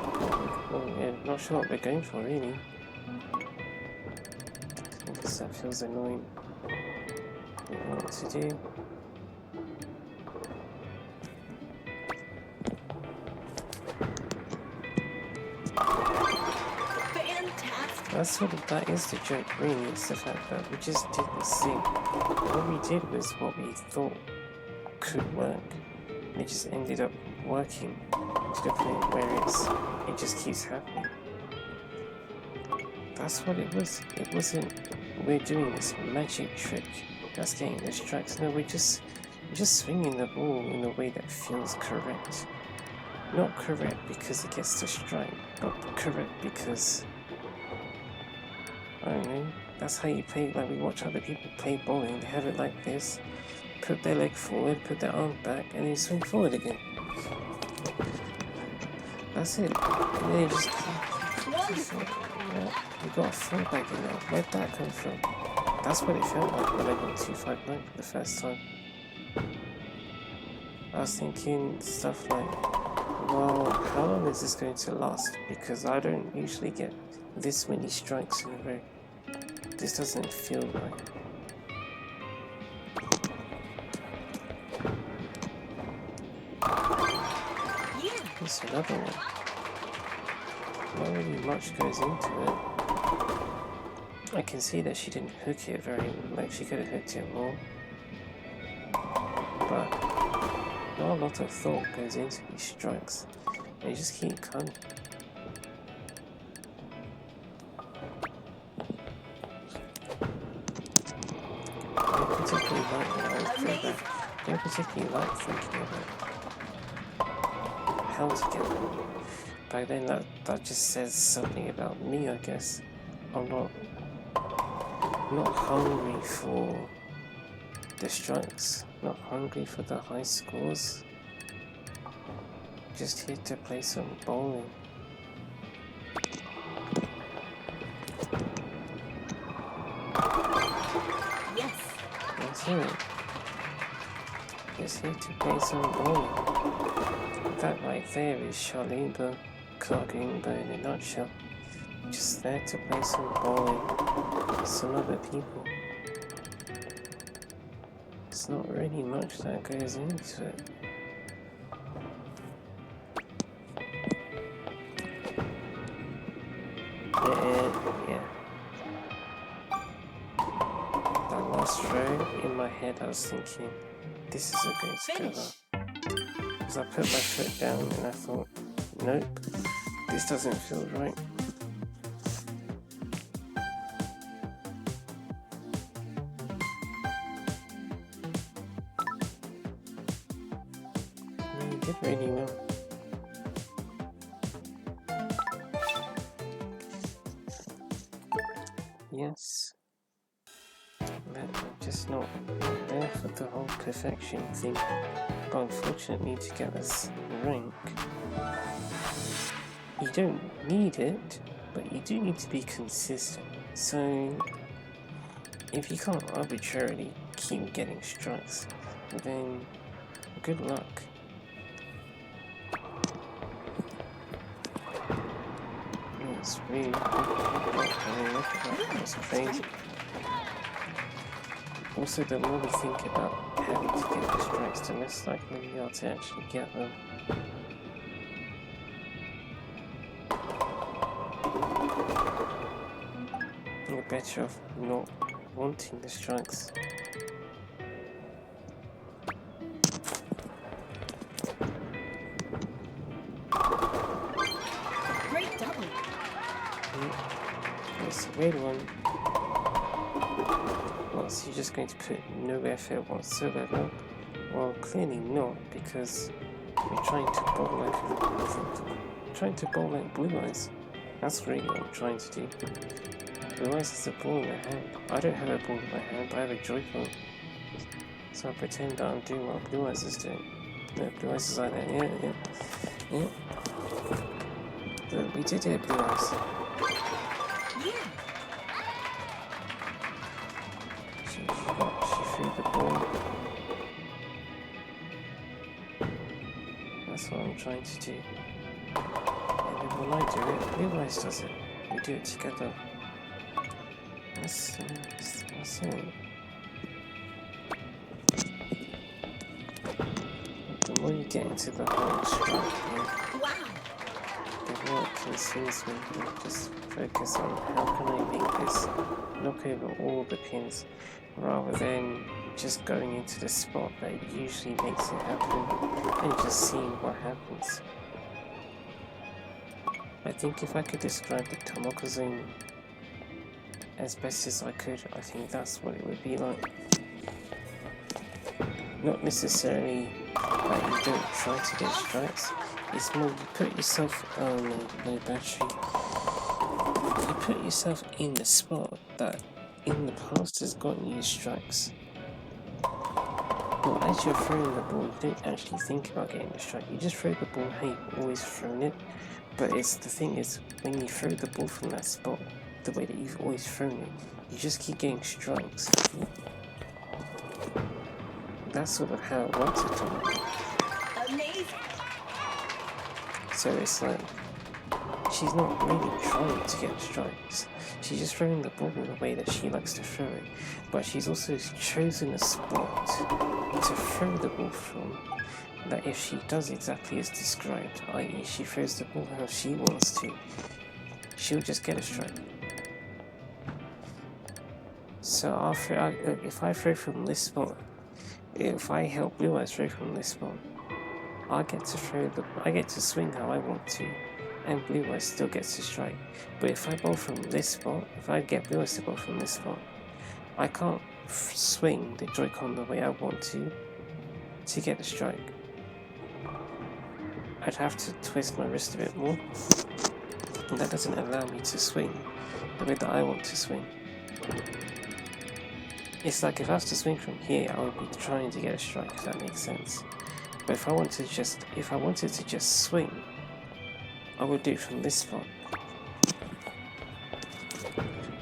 Not sure what we're going for really. Because that feels annoying. I don't know what to do. That is the joke, really. It's the fact that we just did this thing. What we did was what we thought could work. It just ended up working to the point where it just keeps happening. That's what it was. It wasn't we're doing this magic trick that's getting the strikes. No, we're just swinging the ball in a way that feels correct. Not correct because it gets the strike, but correct because I don't know. That's how you play. Like we watch other people play bowling. They have it like this: put their leg forward, put their arm back, and then swing forward again. That's it. And then you just you got a fall back in there. Where'd that come from? That's what it felt like when I got 259 for the first time. I was thinking stuff like, well, how long is this going to last? Because I don't usually get this many strikes in a row. This doesn't feel right. There's another one. Not really much goes into it. I can see that she didn't hook it very, like she could have hooked it more. But not a lot of thought goes into these strikes. They just keep coming. I don't particularly like thinking about how to get them. But then that just says something about me, I guess. I'm not hungry for the strikes, not hungry for the high scores. Just here to play some bowling. Yes. That's it. Just here to play some bowling. That right there is Charlene Clark-Ingber in a nutshell. Just there to play some bowling with some other people. There's not really much that goes into it. Yeah. That last row, in my head I was thinking, this isn't going to go well. Because I put my foot down and I thought, nope, this doesn't feel right. You did really well. Yes. But I'm just not there for the whole perfection thing. But unfortunately, to get this rank, you don't need it, but you do need to be consistent. So, if you can't arbitrarily keep getting strikes, then good luck. It's really look at that, that's crazy. Also, the more we think about having to get the strikes, the less likely we are to actually get them. You're better off not wanting the strikes. Great double. It's a weird one. Well, so you're just going to put no effort whatsoever? Well, clearly not, because we're trying to bowl like Blue Eyes. That's really what I'm trying to do. Blue Eyes has a ball in my hand. I don't have a ball in my hand, but I have a joycon. So I pretend that I'm doing what Blue Eyes is doing. No, Blue Eyes is like that. Yeah. But we did it, Blue Eyes. She threw the ball. That's what I'm trying to do. And then when I do it, Blue Eyes does it. We do it together. That's it. The more you get into the whole strike, the work consumes me. I just focus on how can I make this knock over all the pins rather than just going into the spot that usually makes it happen and just seeing what happens. I think if I could describe the Tomoko Zone as best as I could, I think that's what it would be like. Not necessarily that you don't try to get strikes, it's more you put yourself on no battery. You put yourself in the spot that in the past has gotten you strikes. Well, as you're throwing the ball, you don't actually think about getting a strike. You just throw the ball, hey, you've always thrown it. But the thing is, when you throw the ball from that spot, the way that you've always thrown it, you just keep getting strikes. That's sort of how it works at all. Amazing. So it's like, she's not really trying to get strikes. She's just throwing the ball in the way that she likes to throw it. But she's also chosen a spot to throw the ball from that if she does exactly as described, i.e. she throws the ball how she wants to, she'll just get a strike. So if I throw from this spot, if I help Blue Eyes throw from this spot, I get to swing how I want to, and Blue Eyes still gets to strike. But if I bowl from this spot, if I get Blue Eyes to bowl from this spot, I can't swing the joycon the way I want to get the strike. I'd have to twist my wrist a bit more, and that doesn't allow me to swing the way that I want to swing. It's like if I was to swing from here, I would be trying to get a strike, if that makes sense. But if I wanted to just swing, I would do it from this spot.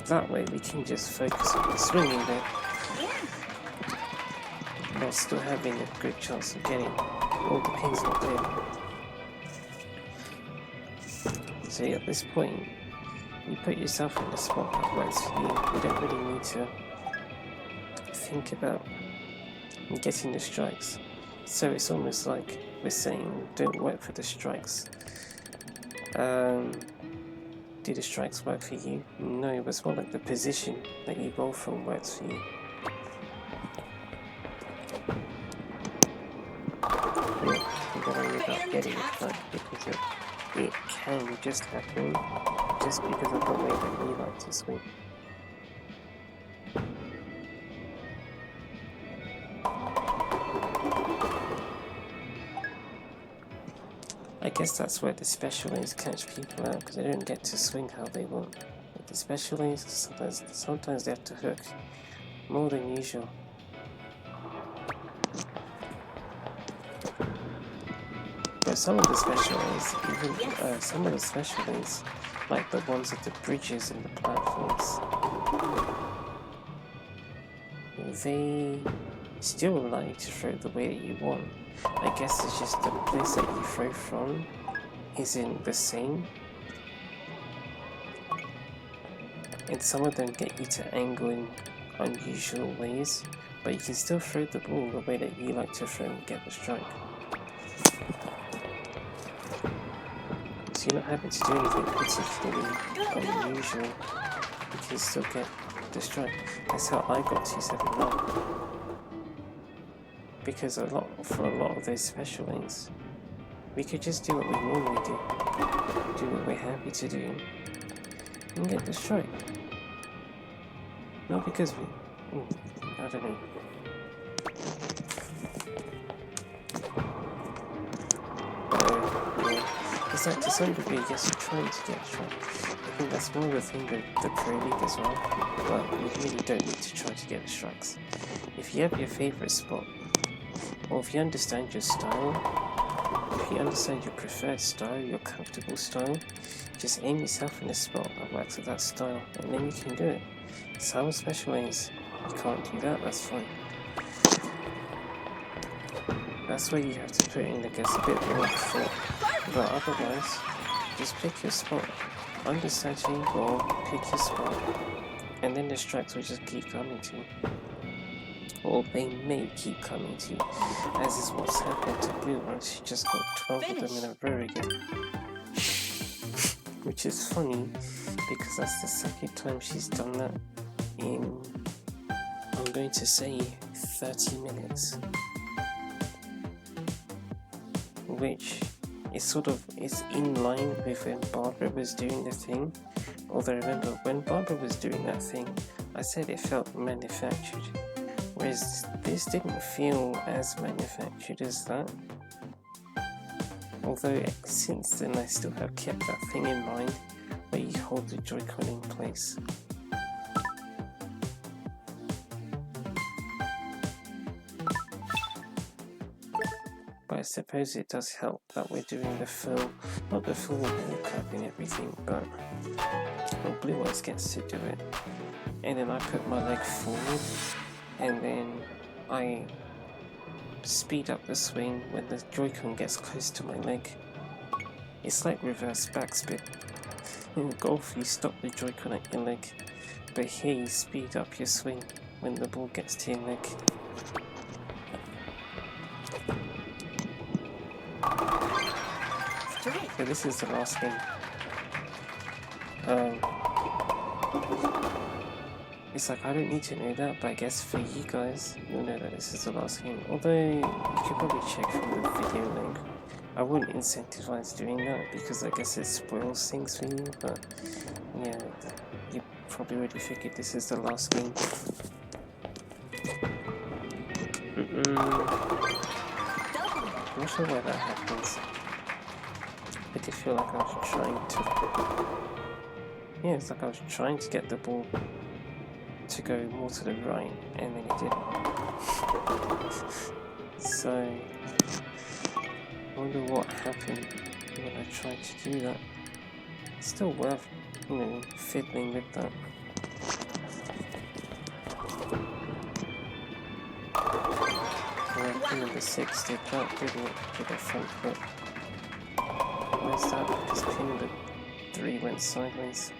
That way we can just focus on the swinging bit, while still having a good chance of getting all the pins knocked in. So at this point, you put yourself in the spot that works for you. You don't really need to think about getting the strikes. So it's almost like we're saying, don't work for the strikes. Do the strikes work for you? No, but it's more like the position that you bowl from works for you. You gotta worry about getting a strike because it can just happen just because of the way that you like to swing. I guess that's where the special lanes catch people out, because they don't get to swing how they want. With the special lanes, sometimes they have to hook more than usual. But some of the special lanes, even some of the special lanes, like the ones at the bridges and the platforms, they still allow you to throw the way that you want. I guess it's just the place that you throw from isn't the same. And some of them get you to angle in unusual ways, but you can still throw the ball the way that you like to throw and get the strike. So you're not having to do anything particularly unusual, you can still get the strike. That's how I got 279. Because for a lot of those special lanes, we could just do what we normally do what we're happy to do, and get the strike. Not because I don't know. Yeah, it's like to some degree, yes, you're trying to get a strike. I think that's more of the thing with the Pro League as well. But you really don't need to try to get the strikes. If you have your favourite spot, or if you understand your style, if you understand your preferred style, your comfortable style, just aim yourself in a spot that works with that style, and then you can do it. Some special lanes, you can't do that, that's fine. That's where you have to put in, I guess, a bit more thought. But otherwise, just pick your spot. Understand your goal, pick your spot, and then the strikes will just keep coming to you. Or they may keep coming to you, as is what's happened to Blue Eyes. She just got 12 of them in a row again. which is funny because that's the second time she's done that in, I'm going to say, 30 minutes, which is is in line with when Barbara was doing the thing. Although remember, when Barbara was doing that thing, I said it felt manufactured, whereas this didn't feel as manufactured as that. Although since then I still have kept that thing in mind where you hold the joycon in place. But I suppose it does help that we're doing the full, not the full wall cup and everything, but Blue Eyes gets to do it. And then I put my leg forward, and then I speed up the swing when the joycon gets close to my leg. It's like reverse backspin. In golf you stop the joycon at your leg, but here you speed up your swing when the ball gets to your leg. So this is the last game. It's like I don't need to know that, but I guess for you guys, you'll know that this is the last game. Although you could probably check from the video link. I wouldn't incentivize doing that because I guess it spoils things for you, but yeah, you probably already figured this is the last game. I'm not sure why that happens. I did feel like I was trying to... Yeah, it's like I was trying to get the ball to go more to the right, and then it didn't. So, I wonder what happened when I tried to do that. It's still worth, fiddling with that. Yeah, pin number 6 did that, didn't it? Did a front foot. Where's that? Because pin number 3 went sideways.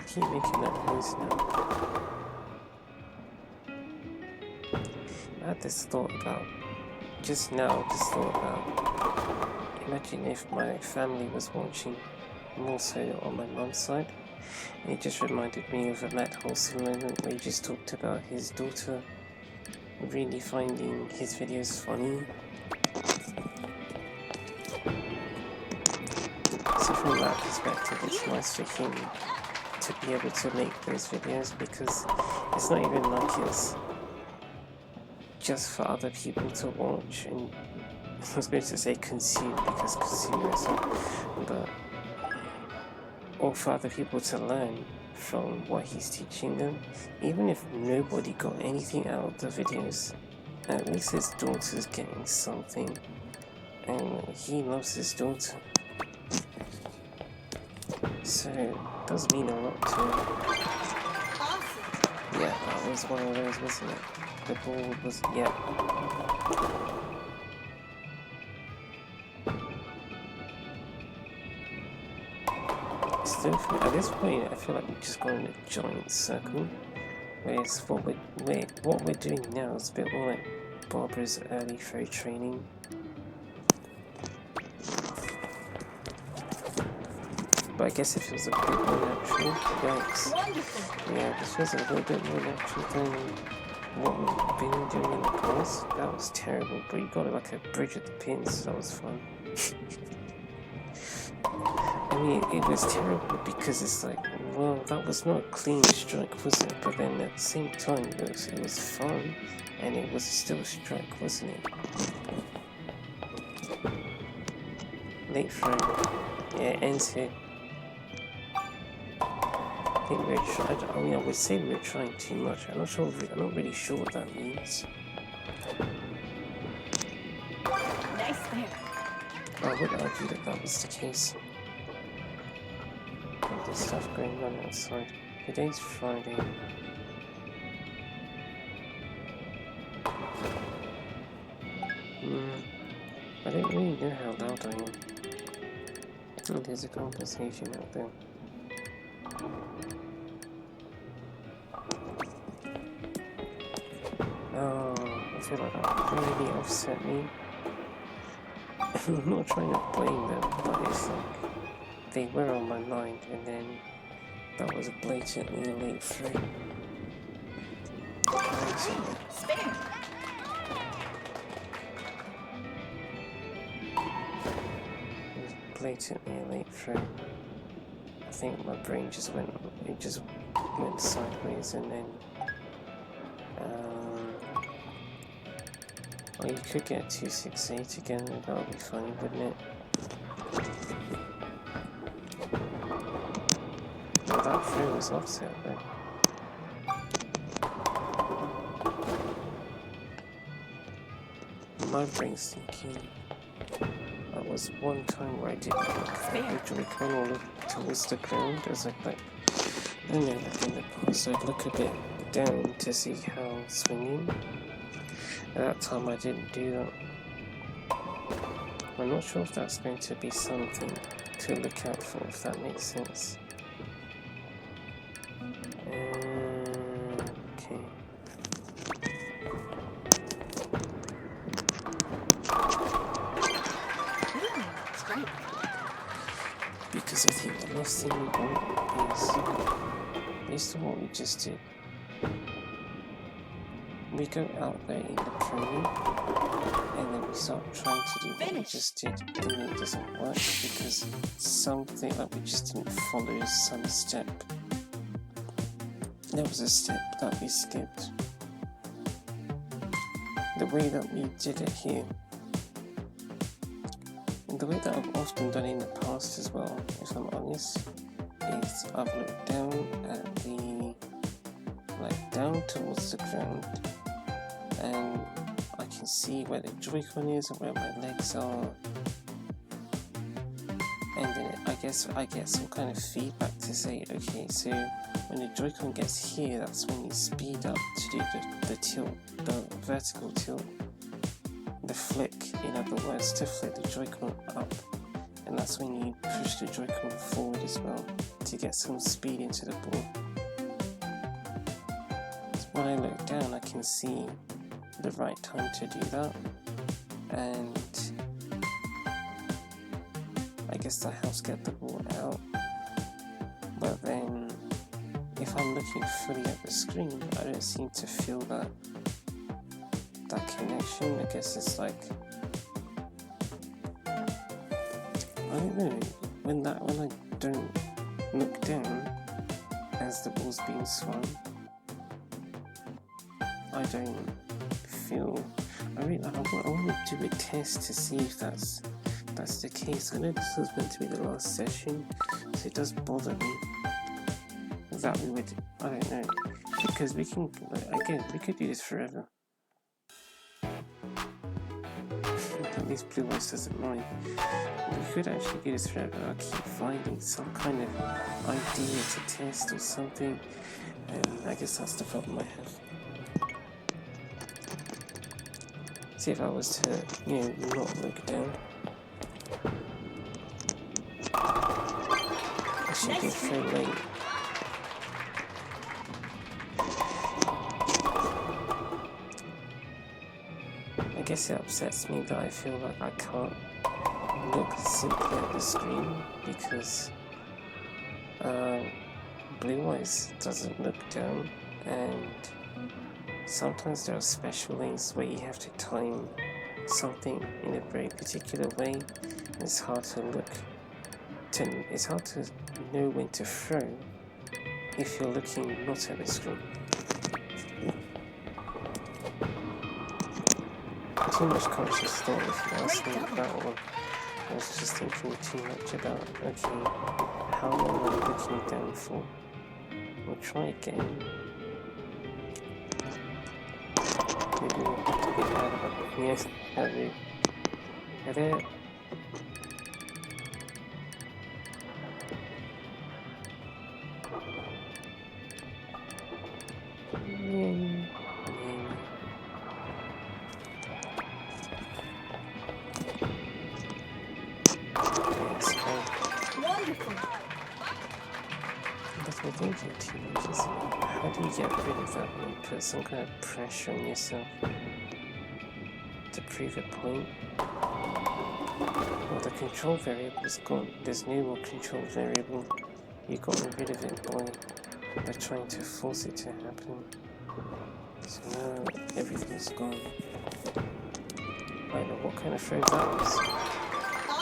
Keep making that noise now. I had this thought about, imagine if my family was watching, more so on my mum's side. And it just reminded me of a Matt Holson moment where he just talked about his daughter really finding his videos funny. So from that perspective, it's nice for him to be able to make those videos because it's not even like it's just for other people to watch and I was going to say consume because consumerism, but or for other people to learn from what he's teaching them. Even if nobody got anything out of the videos, at least his daughter's getting something and he loves his daughter. So it does mean a lot to him. Yeah, that was one of those, wasn't it? The ball was, yeah. Still, at this point, I feel like we've just gone in a giant circle. Whereas what we're doing now is a bit more like Barbara's early throw training. But I guess it feels a bit more natural. Yikes. Yeah, this feels a little bit more natural than what we've been doing in the past. That was terrible, but you got like a bridge at the pins, so that was fun. I mean, it was terrible because it's like, well, that was not a clean strike, was it? But then at the same time, it was fun, and it was still a strike, wasn't it? Late throw. Yeah, it ends here. I think I would say we're trying too much. I'm not really sure what that means. Nice there. I would argue that was the case. All this stuff going on outside. Today's Friday. I don't really know how loud I am. Oh, there's a conversation out there. Oh, I feel like that really upset me. I'm not trying to blame them, but it's like they were on my mind, and then that was blatantly a late through. Blatantly. Spare. It was blatantly a late through. I think my brain just went sideways, and then well, you could get 268 again, and that would be funny, wouldn't it? Well, that throw was offset though. My brain's thinking that was one time where I didn't look at the joycon or look towards the ground, as I like, I don't know, like in the past I'd look a bit down to see how swinging. At that time I didn't do that. I'm not sure if that's going to be something to look out for, if that makes sense. Okay. That's great. Because I think the last thing we want is, based on what we just did, we go out there in the training and then we start trying to do what we just did, and then it doesn't work because something like we just didn't follow some step. There was a step that we skipped. The way that we did it here, and the way that I've often done it in the past as well, if I'm honest, is I've looked down at the, like down towards the ground, and I can see where the joycon is and where my legs are, and then I guess I get some kind of feedback to say, okay, so when the joycon gets here, that's when you speed up to do the tilt, the vertical tilt, the flick, in other words, to flick the joycon up, and that's when you push the joycon forward as well to get some speed into the ball. So when I look down, I can see the right time to do that, and I guess that helps get the ball out. But then if I'm looking fully at the screen, I don't seem to feel that connection. I guess it's like, I don't know, when I don't look down as the ball's being swung, I don't feel, I want to do a test to see if that's the case. I know this was meant to be the last session, so it does bother me that we would, I don't know, because we can, again, we could do this forever. At least Blue Eyes doesn't mind. We could actually do this forever. I'll keep finding some kind of idea to test or something, and I guess that's the problem I have. See, if I was to, not look down, I should get through late. I guess it upsets me that I feel like I can't look simply at the screen because Blue Eyes doesn't look down, and sometimes there are special lanes where you have to time something in a very particular way. It's hard to it's hard to know when to throw if you're looking not at the screen. Too much conscious thought if you ask me that one. I was just thinking too much about, okay, how long am I looking down for? We'll try again. Maybe we'll have to get out of it. Yes, have you? Get it? careful. But we're thinking too much, isn't it? How do you get rid of that when you put some kind of pressure on yourself to prove a point? Well, the control variable is gone. There's no more control variable. You've gotten rid of it by trying to force it to happen. So now everything's gone. I don't know what kind of throw that was. I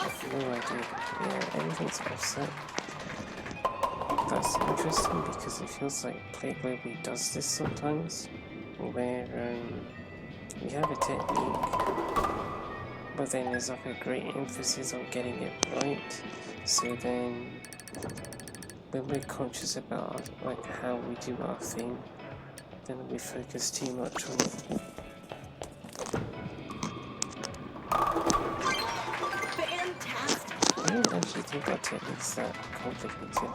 have no idea. Yeah, everything's offset. That's interesting because it feels like Play Globally does this sometimes, where you have a technique, but then there's like a great emphasis on getting it right. So then, when we're conscious about like how we do our thing, then we focus too much on it. Fantastic. I don't actually think our technique's that complicated.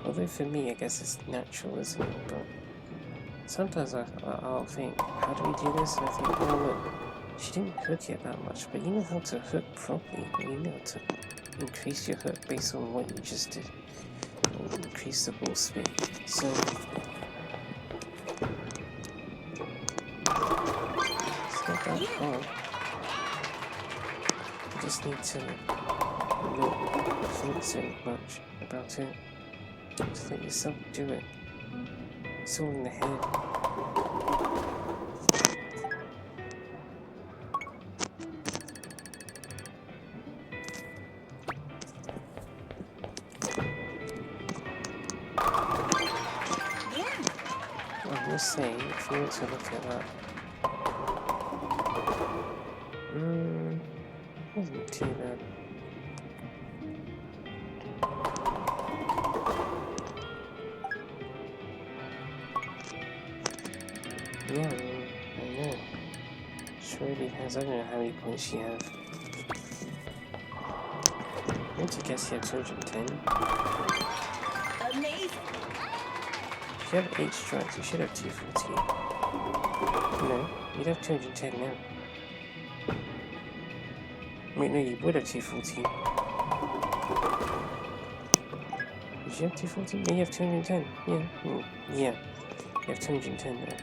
Although for me, I guess it's natural, isn't it? But sometimes I'll think, how do we do this? And I think, oh look, she didn't hook it that much, but you know how to hook properly. You know how to increase your hook based on what you just did. Increase the ball spin. So it's not that hard. You just need to not think so much about it. Just let yourself do it. It's all in the head. I will say, if you want to look at that, wasn't too bad. Yeah, I know. Surely has. I don't know how many points she has. I'm going to guess you have 210. Amazing. If you have 8 strikes, you should have 214. No, you'd have 210 now. Wait, no, you would have 214. Did you have 214? No, you have 210. Yeah. Yeah. You have 210 now.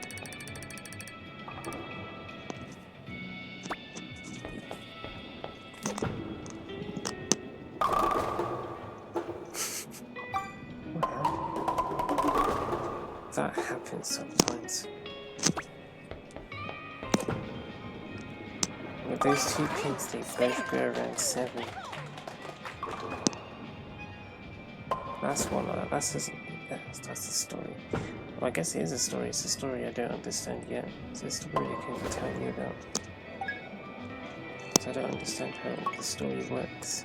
What happened? That happens sometimes. With those 2 pins, they both go around 7. That's one. That's the story. Well, I guess it is a story. It's a story I don't understand yet. It's a story I can tell you about. So I don't understand how the story works.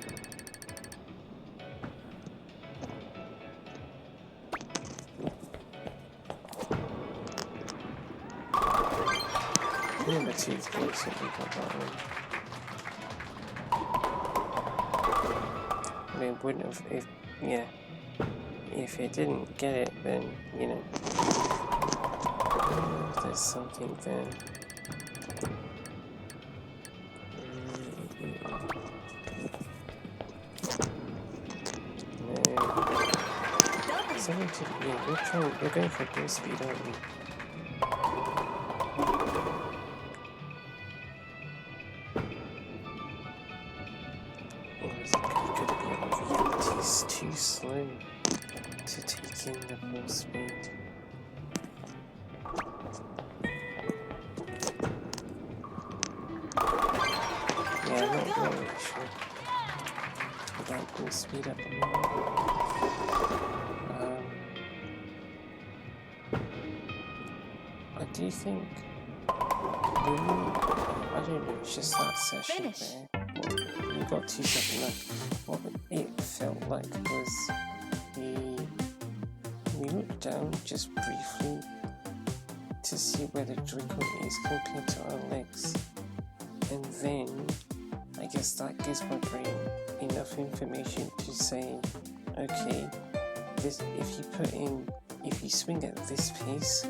Remember toothpaste that we got that one. I mean, wouldn't have if it didn't get it, then you know. I don't know if there's something there. No. Something to we're going for ball speed, aren't we? He's too slow to take in the ball speed. Yeah, I'm not really sure about ball speed at the moment. I do think I don't know, it's just that session there. Well, you got 2 seconds left. What it felt like was we looked down just briefly to see where the joycon is compared to our legs, and then I guess that gives my brain enough information to say, okay, this if you swing at this pace,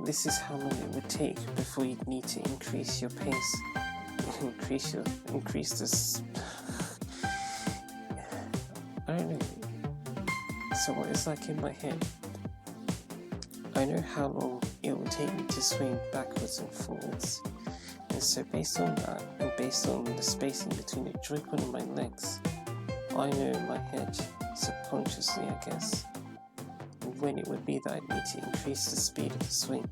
this is how long it would take before you'd need to increase your pace. If increase this. I don't know. So what it's like in my head, I know how long it will take me to swing backwards and forwards, and so based on that, and based on the spacing between the joycon and my legs, I know in my head, subconsciously I guess, when it would be that I need to increase the speed of the swing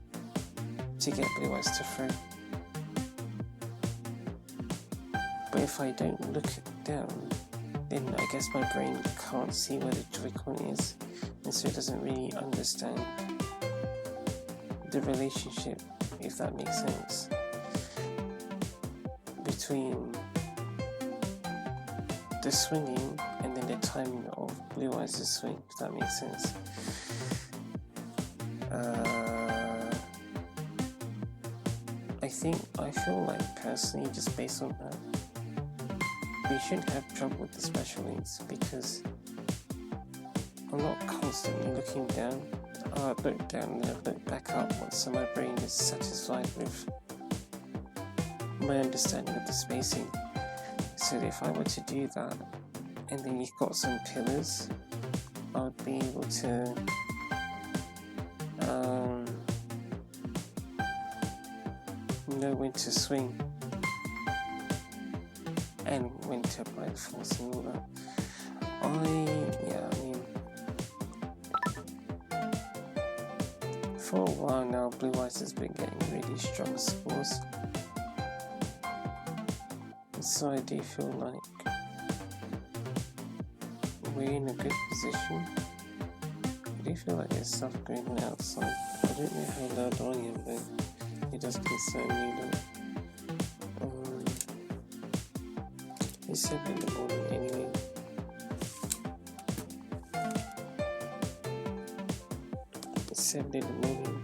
to get Blue Eyes to throw. But if I don't look down, then I guess my brain can't see where the joycon is, and so it doesn't really understand the relationship, if that makes sense, between the swinging and then the timing of Blue Eyes' swing, if that makes sense. I feel like personally, just based on that, we shouldn't have trouble with the special needs, because I'm not constantly looking down. I look down and then I look back up, so my brain is satisfied with my understanding of the spacing. So if I were to do that, and then you've got some pillars, I would be able to know when to swing and when to apply the force and all that. For a while now, Blue Eyes has been getting really strong scores, so I do feel like we're in a good position. I do feel like there's stuff going on outside. I don't know how loud I am, but it does concern me that it's 7 in the morning anyway. It's 7 in the morning.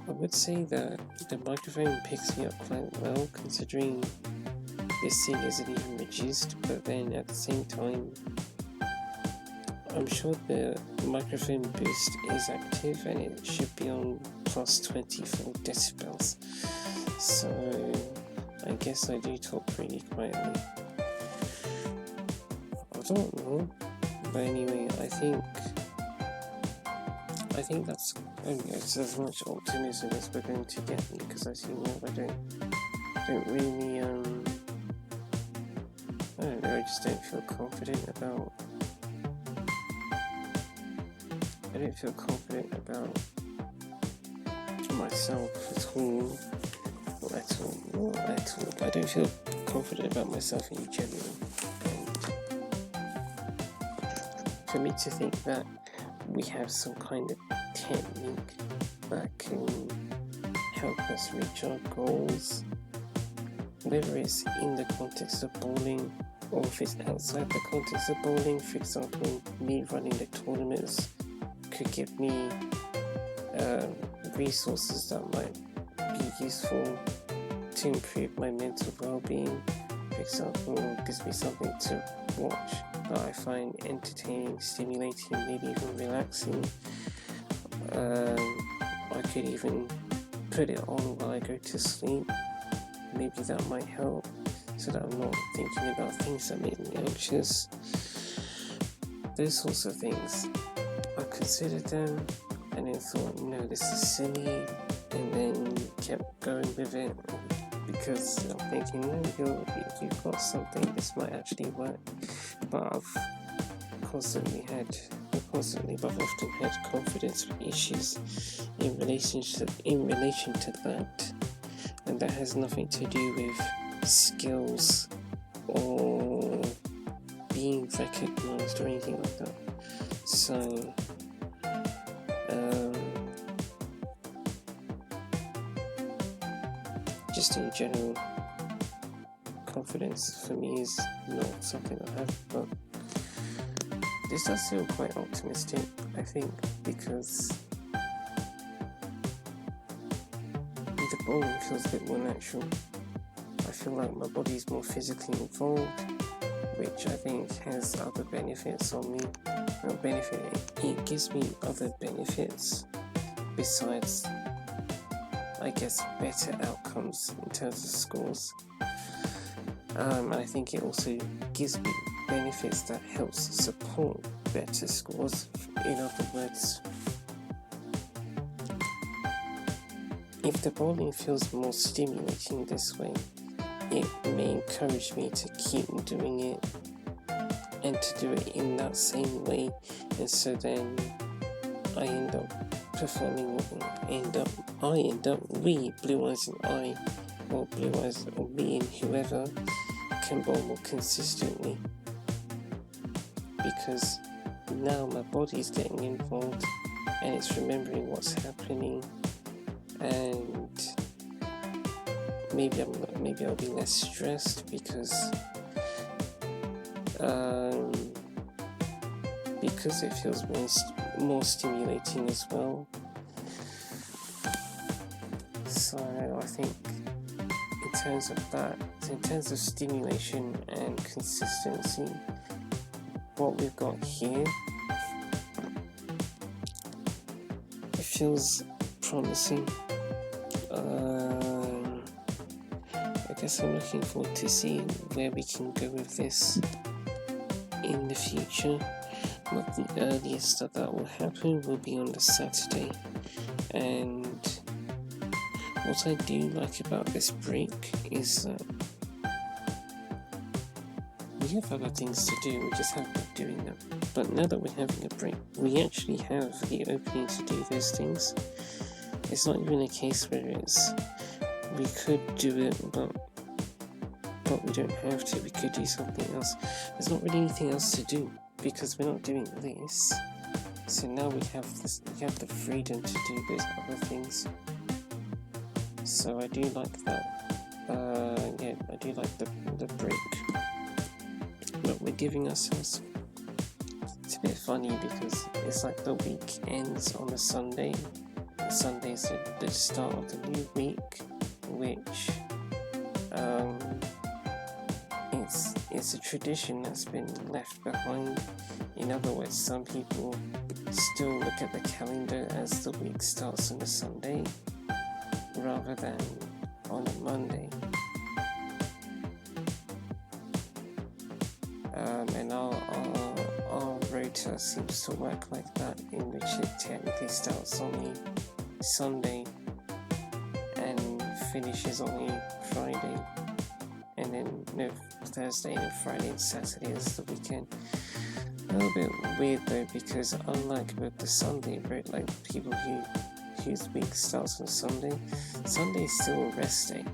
I would say that the microphone picks me up quite well, considering this thing isn't even reduced, but then at the same time, I'm sure the microphone boost is active and it should be on plus 24 decibels. So I guess I do talk pretty quietly. I don't know, but anyway, I think that's it's as much optimism as we're going to get, because as you know, I don't really I don't know, I just don't feel confident about myself at all. Not at all. I don't feel confident about myself in general. And for me to think that we have some kind of technique that can help us reach our goals, whether it's in the context of bowling or if it's outside the context of bowling, for example, me running the tournaments could give me resources that might be useful to improve my mental well-being. For example, it gives me something to watch that I find entertaining, stimulating, maybe even relaxing. I could even put it on while I go to sleep. Maybe that might help, so that I'm not thinking about things that make me anxious. Those sorts of things. I considered them and then thought, no, this is silly, and then kept going with it, because I'm thinking, no, you've got something, this might actually work. But I've often had confidence issues in relation to that, and that has nothing to do with skills or being recognized or anything like that. So just in general, confidence for me is not something I have, but this does feel quite optimistic, I think, because the bowling feels a bit more natural. I feel like my body's more physically involved, which I think has other benefits on me. It gives me other benefits besides I guess, better outcomes in terms of scores. And I think it also gives me benefits that helps support better scores. In other words, if the bowling feels more stimulating this way, it may encourage me to keep doing it and to do it in that same way, and so then I end up performing, we, Blue Eyes and I, or Blue Eyes or me and whoever, can bowl more consistently, because now my body's getting involved and it's remembering what's happening, and maybe I'll be less stressed because it feels more stimulating as well. So I think in terms of stimulation and consistency, what we've got here, it feels promising. I guess I'm looking forward to seeing where we can go with this in the future. But the earliest that will happen will be on the Saturday, and what I do like about this break is that we have other things to do, we just haven't been doing them. But now that we're having a break, we actually have the opening to do those things. It's not even a case where we could do it, but we don't have to. We could do something else. There's not really anything else to do because we're not doing this. So now we have the freedom to do those other things. So I do like that. I do like the break. But we're giving ourselves. It's a bit funny because it's like the week ends on a Sunday. Sunday's the start of the new week, which it's a tradition that's been left behind. In other words, some people still look at the calendar as the week starts on a Sunday rather than on a Monday. And our rota seems to work like that, in which it technically starts on a Sunday and finishes on a Friday, and then Thursday and Friday and Saturday is the weekend. A little bit weird though, because unlike with the Sunday break, like people whose week starts on Sunday is still a rest day,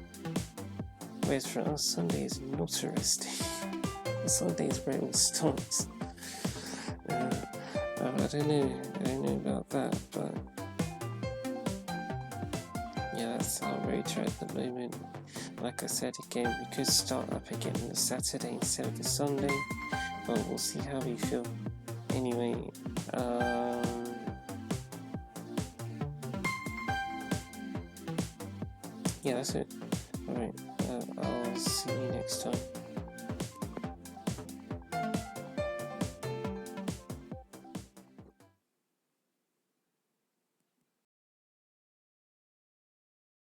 whereas for us Sunday is not a rest day. Sunday is where it all starts. I don't know about that, but yeah, that's our rota at the moment. Like I said again, we could start up again on the Saturday instead of the Sunday, but we'll see how we feel. Anyway, yeah, that's it. Alright, I'll see you next time.